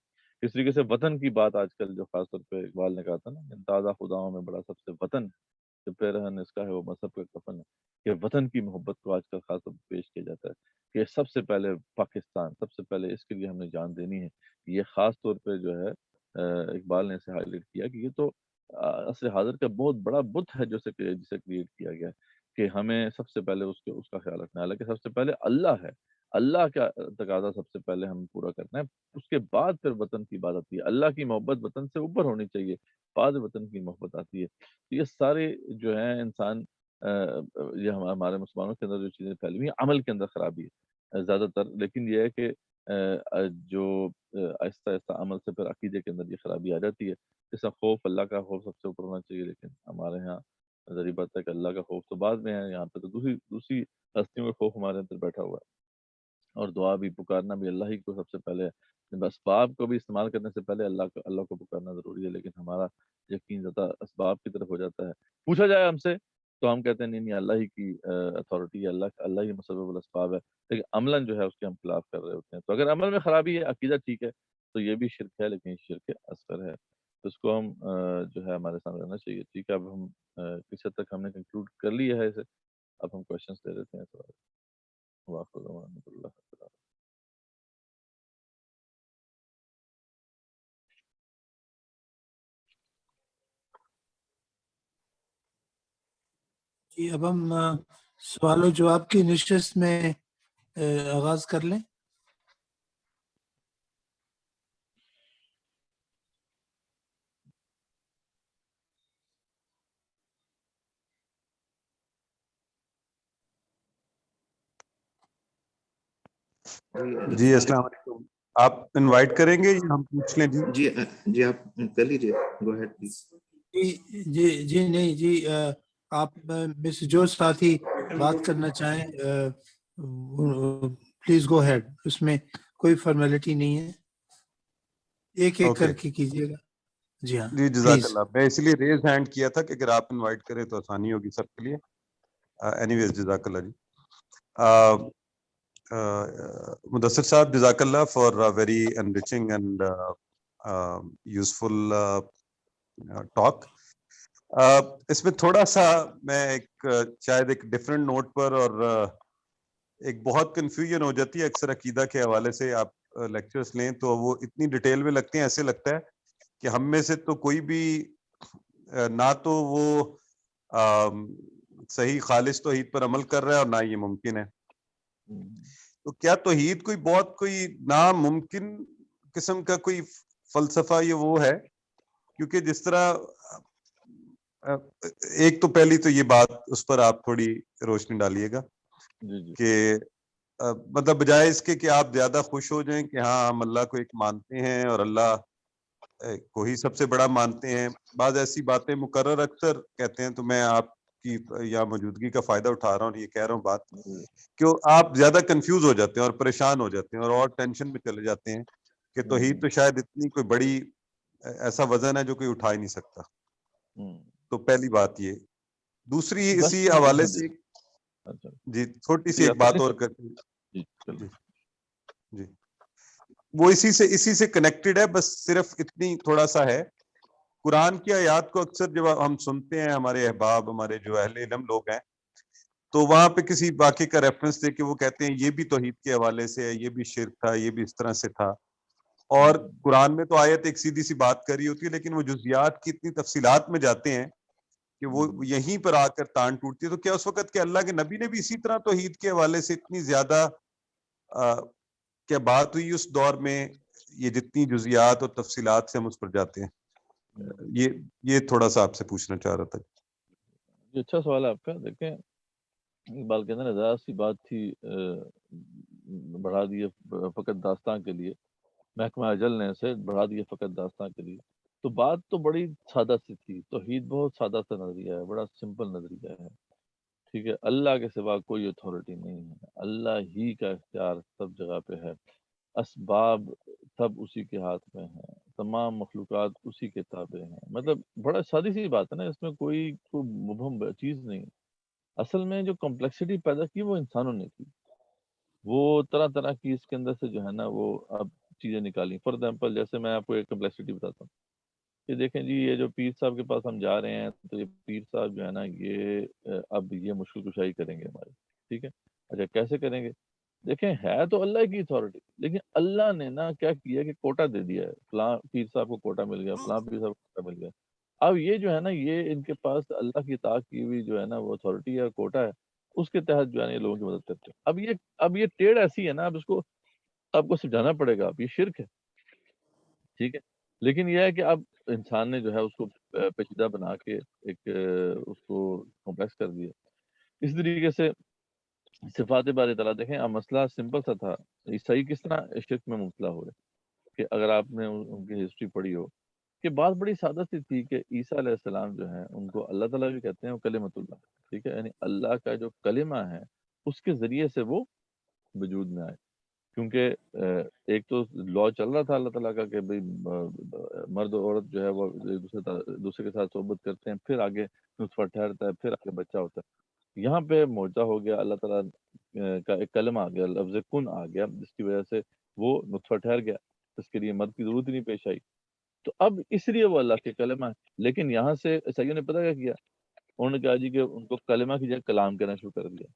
اس طریقے سے وطن کی بات آج کل جو خاص طور پہ اقبال نے کہا تھا نا, تازہ خداؤں میں بڑا سب سے وطن جو پیرہن اس کا ہے وہ مذہب کا کفن ہے, کہ وطن کی محبت کو آج کل خاص طور پہ پیش کیا جاتا ہے کہ سب سے پہلے پاکستان, سب سے پہلے اس کے لیے ہم نے جان دینی ہے. یہ خاص طور پہ جو ہے اقبال نے اسے ہائی لائٹ کیا کہ یہ تو عصر حاضر کا بہت بڑا بت ہے جسے کریٹ کیا گیا ہے کہ ہمیں سب سے پہلے اس کا خیال رکھنا ہے. حالانکہ سب سے پہلے اللہ ہے, اللہ کا تقاضا سب سے پہلے ہم پورا کرنا ہے, اس کے بعد پھر وطن کی بات آتی ہے. اللہ کی محبت وطن سے اوپر ہونی چاہیے, بعد وطن کی محبت آتی ہے. تو یہ سارے جو ہیں انسان یہ ہمارے مسلمانوں کے اندر جو چیزیں پھیلی ہوئی ہیں عمل کے اندر خرابی ہے زیادہ تر, لیکن یہ ہے کہ جو آہستہ آہستہ عمل سے پھر عقیدے کے اندر یہ خرابی آ جاتی ہے. جیسا خوف, اللہ کا خوف سب سے اوپر ہونا چاہیے, لیکن ہمارے یہاں ظاہری بات ہے کہ اللہ کا خوف تو بعد میں ہے, یہاں پہ تو دوسری ہستیوں کا خوف ہمارے اندر بیٹھا ہوا ہے. اور دعا بھی, پکارنا بھی اللہ ہی کو سب سے پہلے ہے. اسباب کو بھی استعمال کرنے سے پہلے اللہ کو پکارنا ضروری ہے, لیکن ہمارا یقین زیادہ اسباب کی طرف ہو جاتا ہے. پوچھا جائے ہم سے تو ہم کہتے ہیں نہیں اللہ ہی کی اتھارٹی ہے, اللہ ہی مسبب الاسباب ہے, لیکن عملاً جو ہے اس کے ہم خلاف کر رہے ہوتے ہیں. تو اگر عمل میں خرابی ہے, عقیدہ ٹھیک ہے, تو یہ بھی شرک ہے, لیکن شرک اصغر ہے. تو اس کو ہم جو ہے ہمارے سامنے رہنا چاہیے. ٹھیک ہے, اب ہم کس حد تک ہم نے کنکلوڈ کر لیا ہے اسے, اب ہم کوشچنس دے دیتے ہیں. جی اب ہم سوال و جواب کی نشست میں آغاز کر لیں. جی السلام علیکم, آپ انوائٹ کریں گے یا ہم پوچھ لیں؟ جی آپ کر لیجیے, گو ہیڈ پلیز. جی نہیں جی, آپ مس جو ساتھی بات کرنا چاہیں پلیز گو ہیڈ, اس میں کوئی فارمیلٹی نہیں ہے, ایک کر کے کیجیے گا. جی ہاں جی جزاک اللہ. میں اس لیے ریز ہینڈ کیا تھا کہ اگر آپ انوائٹ کریں تو آسانی ہوگی سب کے لیے. اینی ویز جزاک اللہ جی. مدثر صاحب جزاک اللہ for very enriching and useful talk. اس میں تھوڑا سا میں شاید ایک ڈفرینٹ نوٹ پر, اور ایک بہت کنفیوژن ہو جاتی ہے اکثر عقیدہ کے حوالے سے. آپ لیکچرز لیں تو وہ اتنی ڈیٹیل میں لگتے ہیں, ایسے لگتا ہے کہ ہم میں سے تو کوئی بھی نہ تو وہ صحیح خالص توحید پر عمل کر رہا ہے اور نہ یہ ممکن ہے. تو کیا توحید کوئی بہت کوئی ناممکن قسم کا کوئی فلسفہ یہ وہ ہے؟ کیونکہ جس طرح ایک تو پہلی تو یہ بات اس پر آپ تھوڑی روشنی ڈالیے گا کہ مطلب بجائے اس کے کہ آپ زیادہ خوش ہو جائیں کہ ہاں ہم اللہ کو ایک مانتے ہیں اور اللہ کو ہی سب سے بڑا مانتے ہیں، بعض ایسی باتیں مقرر اکثر کہتے ہیں، تو میں آپ کی یا موجودگی کا فائدہ اٹھا رہا ہوں، یہ کہہ رہا ہوں بات کہ آپ زیادہ کنفیوز ہو جاتے ہیں اور پریشان ہو جاتے ہیں اور ٹینشن میں چلے جاتے ہیں کہ توحید تو شاید اتنی کوئی بڑی ایسا وزن ہے جو کوئی اٹھا ہی نہیں سکتا. تو پہلی بات یہ. دوسری اسی حوالے سے جی چھوٹی سی ایک بات اور کرتے جی جی وہ اسی سے کنیکٹڈ ہے، بس صرف اتنی تھوڑا سا ہے. قرآن کی آیات کو اکثر جب ہم سنتے ہیں، ہمارے احباب، ہمارے جو اہل علم لوگ ہیں، تو وہاں پہ کسی واقعے کا ریفرنس دے کے وہ کہتے ہیں یہ بھی توحید کے حوالے سے ہے، یہ بھی شرک تھا، یہ بھی اس طرح سے تھا. اور قرآن میں تو آیت ایک سیدھی سی بات کری ہوتی ہے، لیکن وہ جزیات کی اتنی تفصیلات میں جاتے ہیں کہ وہ یہیں پر آ کر تان ٹوٹتی ہے. تو کیا اس وقت کے اللہ کے نبی نے بھی اسی طرح توحید کے حوالے سے اتنی زیادہ کیا بات ہوئی اس دور میں، یہ جتنی جزیات اور تفصیلات سے ہم اس پر جاتے ہیں؟ یہ تھوڑا سا آپ سے پوچھنا چاہ رہا تھا. یہ اچھا سوال ہے آپ کا. دیکھیں اقبال کے اندر ذرا سی بات تھی، بڑھا دیے فقط داستان کے لیے، محکمہ اجل نے اسے بڑھا دیے فقط داستان کے لیے. تو بات تو بڑی سادہ سی تھی. توحید بہت سادہ سا نظریہ ہے، بڑا سمپل نظریہ ہے. ٹھیک ہے، اللہ کے سوا کوئی اتھارٹی نہیں ہے، اللہ ہی کا اختیار سب جگہ پہ ہے، اسباب سب اسی کے ہاتھ میں ہیں، تمام مخلوقات اسی کے تابع ہیں. مطلب بڑا سادی سی بات ہے نا، اس میں کوئی مبہم چیز نہیں. اصل میں جو کمپلیکسٹی پیدا کی وہ انسانوں نے کی، وہ طرح طرح کی اس کے اندر سے جو ہے نا وہ اب چیزیں نکالی. فار ایگزامپل جیسے میں آپ کو ایک کمپلیکسٹی بتاتا ہوں کہ دیکھیں جی، یہ جو پیر صاحب کے پاس ہم جا رہے ہیں، تو یہ پیر صاحب جو ہے نا یہ اب یہ مشکل کشائی کریں گے ہماری. ٹھیک ہے، اچھا کیسے کریں گے؟ دیکھیں ہے تو اللہ کی اتھارٹی، لیکن اللہ نے نا کیا کیا کہ کوٹا دے دیا ہے. فلاں پیر صاحب کو کوٹا مل گیا، فلاں پیر صاحب کو کوٹا مل گیا. اب یہ جو ہے نا یہ ان کے پاس اللہ کی اطاعت کی ہوئی جو ہے نا وہ اتھارٹی ہے، کوٹا ہے، اس کے تحت جو ہے نا یہ لوگوں کی مدد کرتے ہیں. اب یہ ٹیڑھ ایسی ہے نا، اب اس کو آپ کو سمجھانا پڑے گا. اب یہ شرک ہے، ٹھیک ہے، لیکن یہ ہے کہ اب انسان نے جو ہے اس کو پیچیدہ بنا کے ایک اس کو کمپلیکس کر دیا. اس طریقے سے صفات باری تعالیٰ دیکھیں، اب مسئلہ سمپل سا تھا. عیسائی کس طرح شرک میں مبتلا ہو رہے کہ اگر آپ نے ان کی ہسٹری پڑھی ہو کہ بات بڑی سادہ سی تھی کہ عیسیٰ علیہ السلام جو ہے ان کو اللہ تعالیٰ بھی کہتے ہیں، وہ کلمۃ اللہ، ٹھیک ہے، یعنی اللہ کا جو کلمہ ہے اس کے ذریعے سے وہ وجود میں آئے. کیونکہ ایک تو لا چل رہا تھا اللہ تعالیٰ کا کہ بھئی مرد و عورت جو ہے وہ دوسرے کے ساتھ صحبت کرتے ہیں، پھر آگے نطفہ ٹھہرتا ہے، پھر آگے بچہ ہوتا ہے. یہاں پہ معجزہ ہو گیا، اللہ تعالیٰ کا ایک کلمہ آ گیا، لفظ کن آ گیا، جس کی وجہ سے وہ نطفہ ٹھہر گیا، اس کے لیے مرد کی ضرورت ہی نہیں پیش آئی. تو اب اس لیے وہ اللہ کے کلمہ ہے. لیکن یہاں سے عیسائیوں نے پتہ کیا کیا، انہوں نے کہا جی کہ ان کو کلمہ کی جگہ کلام کہنا شروع کر دیا.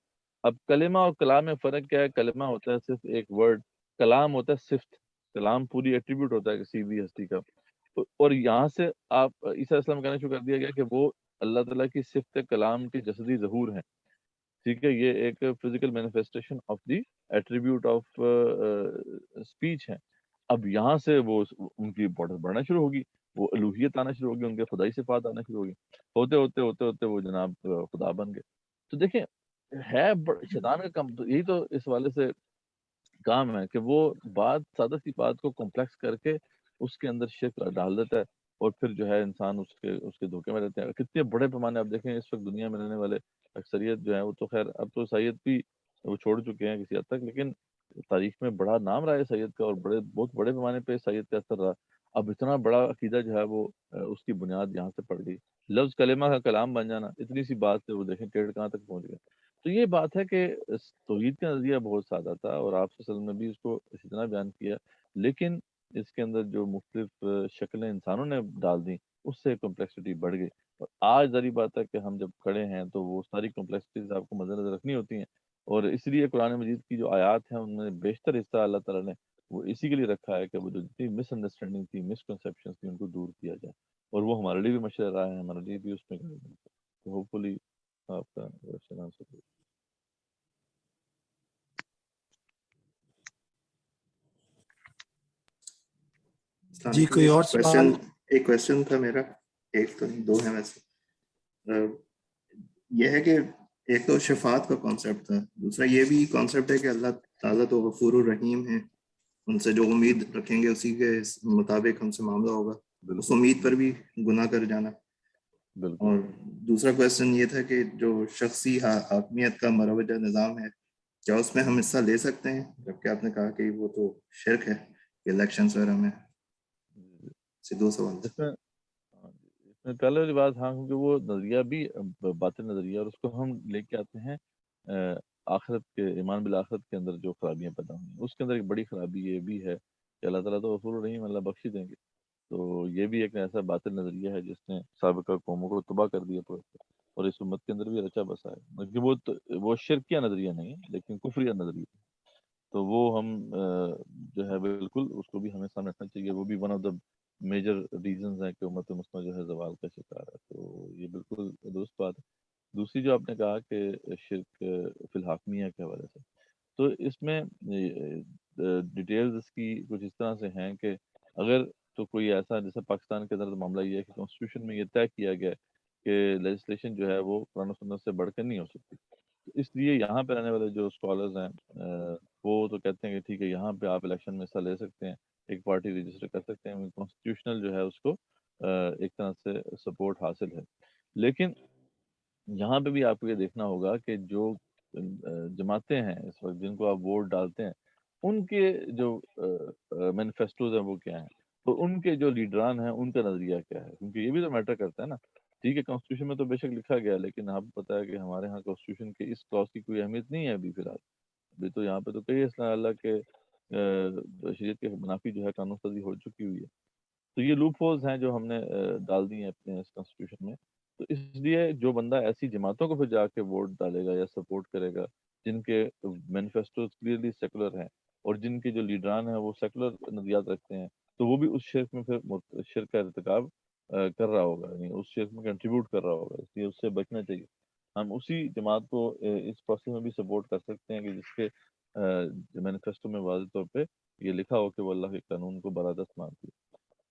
اب کلمہ اور کلام میں فرق کیا ہے؟ کلمہ ہوتا ہے صرف ایک ورڈ، کلام ہوتا ہے صفت. کلام پوری ایٹریبیوٹ ہوتا ہے کسی بھی ہستی کا. اور یہاں سے آپ عیسیٰ علیہ السلام کہنا شروع کر دیا گیا کہ وہ اللہ تعالیٰ کی صفت کلام کے جسدی ظہور ہیں. ٹھیک ہے، یہ ایک physical manifestation of the attribute of speech ہے. اب یہاں سے وہ ان کی امپورٹنس بڑھنا شروع ہوگی، وہ الوہیت آنا شروع ہوگی، ان کے خدائی صفات آنا شروع ہوگی. ہوتے ہوتے ہوتے ہوتے وہ جناب خدا بن گئے. تو دیکھیں ہے شیطان کا کام تو یہی تو اس والے سے کام ہے کہ وہ بات سادہ سی بات کو کمپلیکس کر کے اس کے اندر شرک ڈال دیتا ہے، اور پھر جو ہے انسان اس کے دھوکے میں رہتے ہیں. کتنے بڑے پیمانے آپ دیکھیں اس وقت دنیا میں رہنے والے اکثریت جو ہے وہ تو خیر اب تو عیسائیت بھی وہ چھوڑ چکے ہیں کسی حد تک، لیکن تاریخ میں بڑا نام رہا ہے عیسائیت کا، اور بہت بڑے پیمانے پہ عیسائیت کا اثر رہا. اب اتنا بڑا عقیدہ جو ہے وہ اس کی بنیاد یہاں سے پڑ گئی. لفظ کلمہ کا کلام بن جانا، اتنی سی بات سے وہ دیکھیں ٹیڑھ کہاں تک پہنچ گیا. تو یہ بات ہے کہ توحید کا نظریہ بہت سادہ تھا، اور آپ صلی اللہ علیہ وسلم نے بھی اس کو اسی طرح بیان کیا، لیکن اس کے اندر جو مختلف شکلیں انسانوں نے ڈال دیں اس سے کمپلیکسٹی بڑھ گئی. اور آج ذری بات ہے کہ ہم جب کھڑے ہیں تو وہ ساری کمپلیکسٹیز آپ کو مد نظر رکھنی ہوتی ہیں، اور اس لیے قرآن مجید کی جو آیات ہیں ان میں بیشتر حصہ اللہ تعالیٰ نے وہ اسی کے لیے رکھا ہے کہ وہ جو جتنی مس انڈرسٹینڈنگ تھی، مسکنسیپشن تھی، ان کو دور کیا جائے. اور وہ ہمارے لیے بھی مشورہ ہے، ہمارے لیے بھی اس میں ہوپ فلی آپ کا کوشچن آنسر. جی کوئی اور سوال؟ ایک کوشچن تھا میرا, ایک تو نہیں, 2 ہیں ویسے. یہ ہے کہ ایک تو شفاعت کا کانسیپٹ تھا, دوسرا یہ بھی کانسیپٹ ہے کہ اللہ تعالیٰ تو غفور الرحیم ہے, ان سے جو امید رکھیں گے اسی کے مطابق ہم سے معاملہ ہوگا, اس امید پر بھی گناہ کر جانا. اور دوسرا کویسچن یہ تھا کہ جو شخصی حاکمیت کا مروجہ نظام ہے, کیا اس میں ہم حصہ لے سکتے ہیں, جبکہ آپ نے کہا کہ وہ تو شرک ہے الیکشنز وغیرہ میں. 2 سوال اس میں پہلے والی بات, ہاں, کیونکہ وہ نظریہ بھی باطل نظریہ, اور اس کو ہم لے کے آتے ہیں آخرت کے, ایمان بالآخرت کے اندر جو خرابیاں پیدا ہوئی ہیں, اس کے اندر ایک بڑی خرابی یہ بھی ہے کہ اللہ تعالیٰ تو غفور الرحیم, اللہ بخش دیں گے. تو یہ بھی ایک ایسا باطل نظریہ ہے جس نے سابقہ قوموں کو تباہ کر دیا پورے, اور اس امت کے اندر بھی رچا بسا ہے. کہ وہ شرکیہ نظریہ نہیں ہے, لیکن کفریہ نظریہ ہے. تو وہ ہم جو ہے بالکل اس کو بھی ہمیں سامنے رکھنا چاہیے. وہ بھی one of the major reasons ہیں کہ امت مسلمہ جو ہے زوال کا شکار ہے. تو یہ بالکل درست بات ہے. دوسری جو آپ نے کہا کہ شرک فی الحاکمیہ کے حوالے سے, تو اس میں ڈیٹیلز اس کی کچھ اس طرح سے ہیں کہ اگر تو کوئی ایسا, جیسے پاکستان کے اندر معاملہ یہ ہے کہ کانسٹیٹیوشن میں یہ طے کیا گیا کہ لیجسلیشن جو ہے وہ قرآن و سنت سے بڑھ کر نہیں ہو سکتی. اس لیے یہاں پہ رہنے والے جو اسکالرز ہیں وہ تو کہتے ہیں کہ ٹھیک ہے, یہاں پہ آپ الیکشن میں حصہ لے سکتے ہیں, ایک پارٹی رجسٹر کر سکتے ہیں, کانسٹیٹیوشنل جو ہے اس کو ایک طرح سے سپورٹ حاصل ہے. لیکن یہاں پہ بھی آپ کو یہ دیکھنا ہوگا کہ جو جماعتیں ہیں اس وقت جن کو آپ ووٹ ڈالتے ہیں, ان کے جو مینیفیسٹوز ہیں وہ کیا ہیں, تو ان کے جو لیڈران ہیں ان کا نظریہ کیا ہے, کیونکہ یہ بھی تو میٹر کرتا ہے نا. ٹھیک ہے, کانسٹیٹیوشن میں تو بے شک لکھا گیا, لیکن آپ کو پتا ہے کہ ہمارے ہاں کانسٹیٹیوشن کے اس کلاس کی کوئی اہمیت نہیں ہے ابھی فی الحال. ابھی تو یہاں پہ تو کئی اصلاح اللہ کے شریعت کے منافی جو ہے قانون سازی ہو چکی ہوئی ہے. تو یہ لوپ ہولز ہیں جو ہم نے ڈال دی ہیں اپنے اس کانسٹیٹیوشن میں. تو اس لیے جو بندہ ایسی جماعتوں کو پھر جا کے ووٹ ڈالے گا یا سپورٹ کرے گا جن کے مینیفیسٹوز کلیئرلی سیکولر ہیں اور جن کے جو لیڈران ہیں وہ سیکولر نظریات رکھتے ہیں, تو وہ بھی اس شرک میں پھر شرک کا ارتکاب کر رہا ہوگا, یعنی اس شرک میں کنٹریبیوٹ کر رہا ہوگا. اس لیے اس سے بچنا چاہیے. ہم اسی جماعت کو اس پروسیس میں بھی سپورٹ کر سکتے ہیں کہ جس کے مینیفیسٹو میں واضح طور پہ یہ لکھا ہو کہ وہ اللہ کے قانون کو برادست مانتی ہے.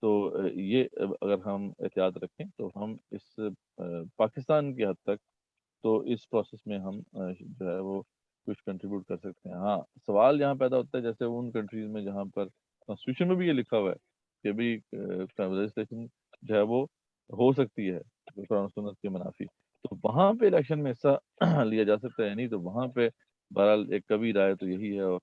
تو یہ اگر ہم احتیاط رکھیں تو ہم اس پاکستان کی حد تک تو اس پروسیس میں ہم جو ہے وہ کچھ کنٹریبیوٹ کر سکتے ہیں. ہاں, سوال یہاں پیدا ہوتا ہے جیسے ان کنٹریز میں جہاں پر کانسٹیٹیوشن میں بھی یہ لکھا ہوا ہے کہ بھی رجسٹریشن جو ہے وہ ہو سکتی ہے قرآن سنت کے منافی, تو وہاں پہ الیکشن میں حصہ لیا جا سکتا ہے. نہیں تو وہاں پہ بہرحال ایک کبھی رائے تو یہی ہے, اور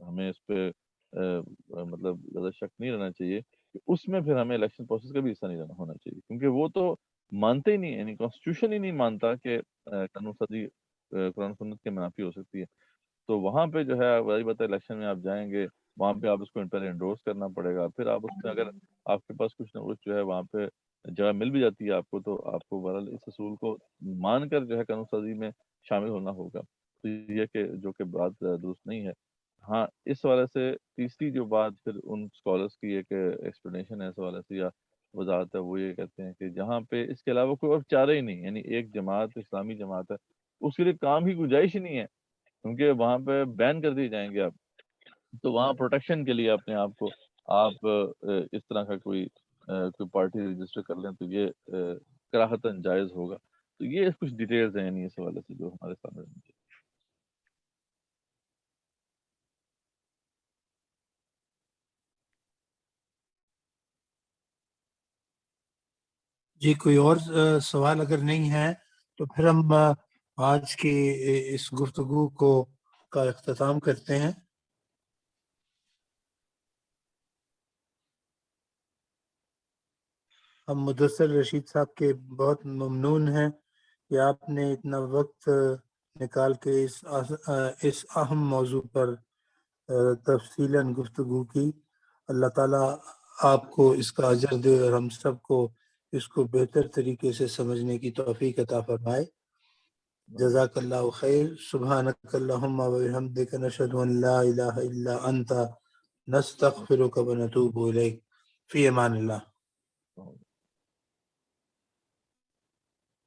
ہمیں اس پہ مطلب زیادہ شک نہیں رہنا چاہیے کہ اس میں پھر ہمیں الیکشن پروسیس کا بھی حصہ نہیں ہونا چاہیے, کیونکہ وہ تو مانتے ہی نہیں, یعنی کانسٹیٹیوشن ہی نہیں مانتا کہ قانون سازی قرآن سنت کے منافی ہو سکتی ہے. تو وہاں پہ جو ہے وہی بات ہے, الیکشن میں آپ جائیں گے, وہاں پہ آپ اس کو پہلے انڈورس کرنا پڑے گا, پھر آپ اس میں اگر آپ کے پاس کچھ نہ کچھ جو ہے وہاں پہ جگہ مل بھی جاتی ہے آپ کو, تو آپ کو بہرحال اس اصول کو مان کر جو ہے قانون سازی میں شامل ہونا ہوگا. تو یہ کہ جو کہ بات درست نہیں ہے. ہاں, اس حوالے سے تیسری جو بات پھر ان اسکالرس کی ایک ایکسپلینیشن ہے اس حوالے سے یا وضاحت ہے, وہ یہ کہتے ہیں کہ جہاں پہ اس کے علاوہ کوئی اور چارہ ہی نہیں, یعنی ایک جماعت اسلامی جماعت ہے, اس کے لیے کام ہی گنجائش ہی نہیں ہے, کیونکہ وہاں پہ بین کر دیے جائیں گے آپ. تو وہاں پروٹیکشن کے لیے اپنے آپ کو آپ اس طرح کا کوئی پارٹی رجسٹر کر لیں تو یہ کراہتاً جائز ہوگا. تو یہ کچھ ڈیٹیلز ہیں یعنی اس حوالے سے جو ہمارے سامنے رہنی چاہیے. جی کوئی اور سوال اگر نہیں ہے تو پھر ہم آج کی اس گفتگو کا اختتام کرتے ہیں. ہم مدثر رشید صاحب کے بہت ممنون ہیں کہ آپ نے اتنا وقت نکال کے اس اہم موضوع پر تفصیلاً گفتگو کی. اللہ تعالیٰ آپ کو اس کا اجر دے اور ہم سب کو اس کو بہتر طریقے سے سمجھنے کی توفیق عطا فرمائے. جزاک اللہ خیر. سبحانک اللہم و بحمدک نشہد ان لا الہ الا انت نستغفرک و نتوب الیک. فی امان اللہ.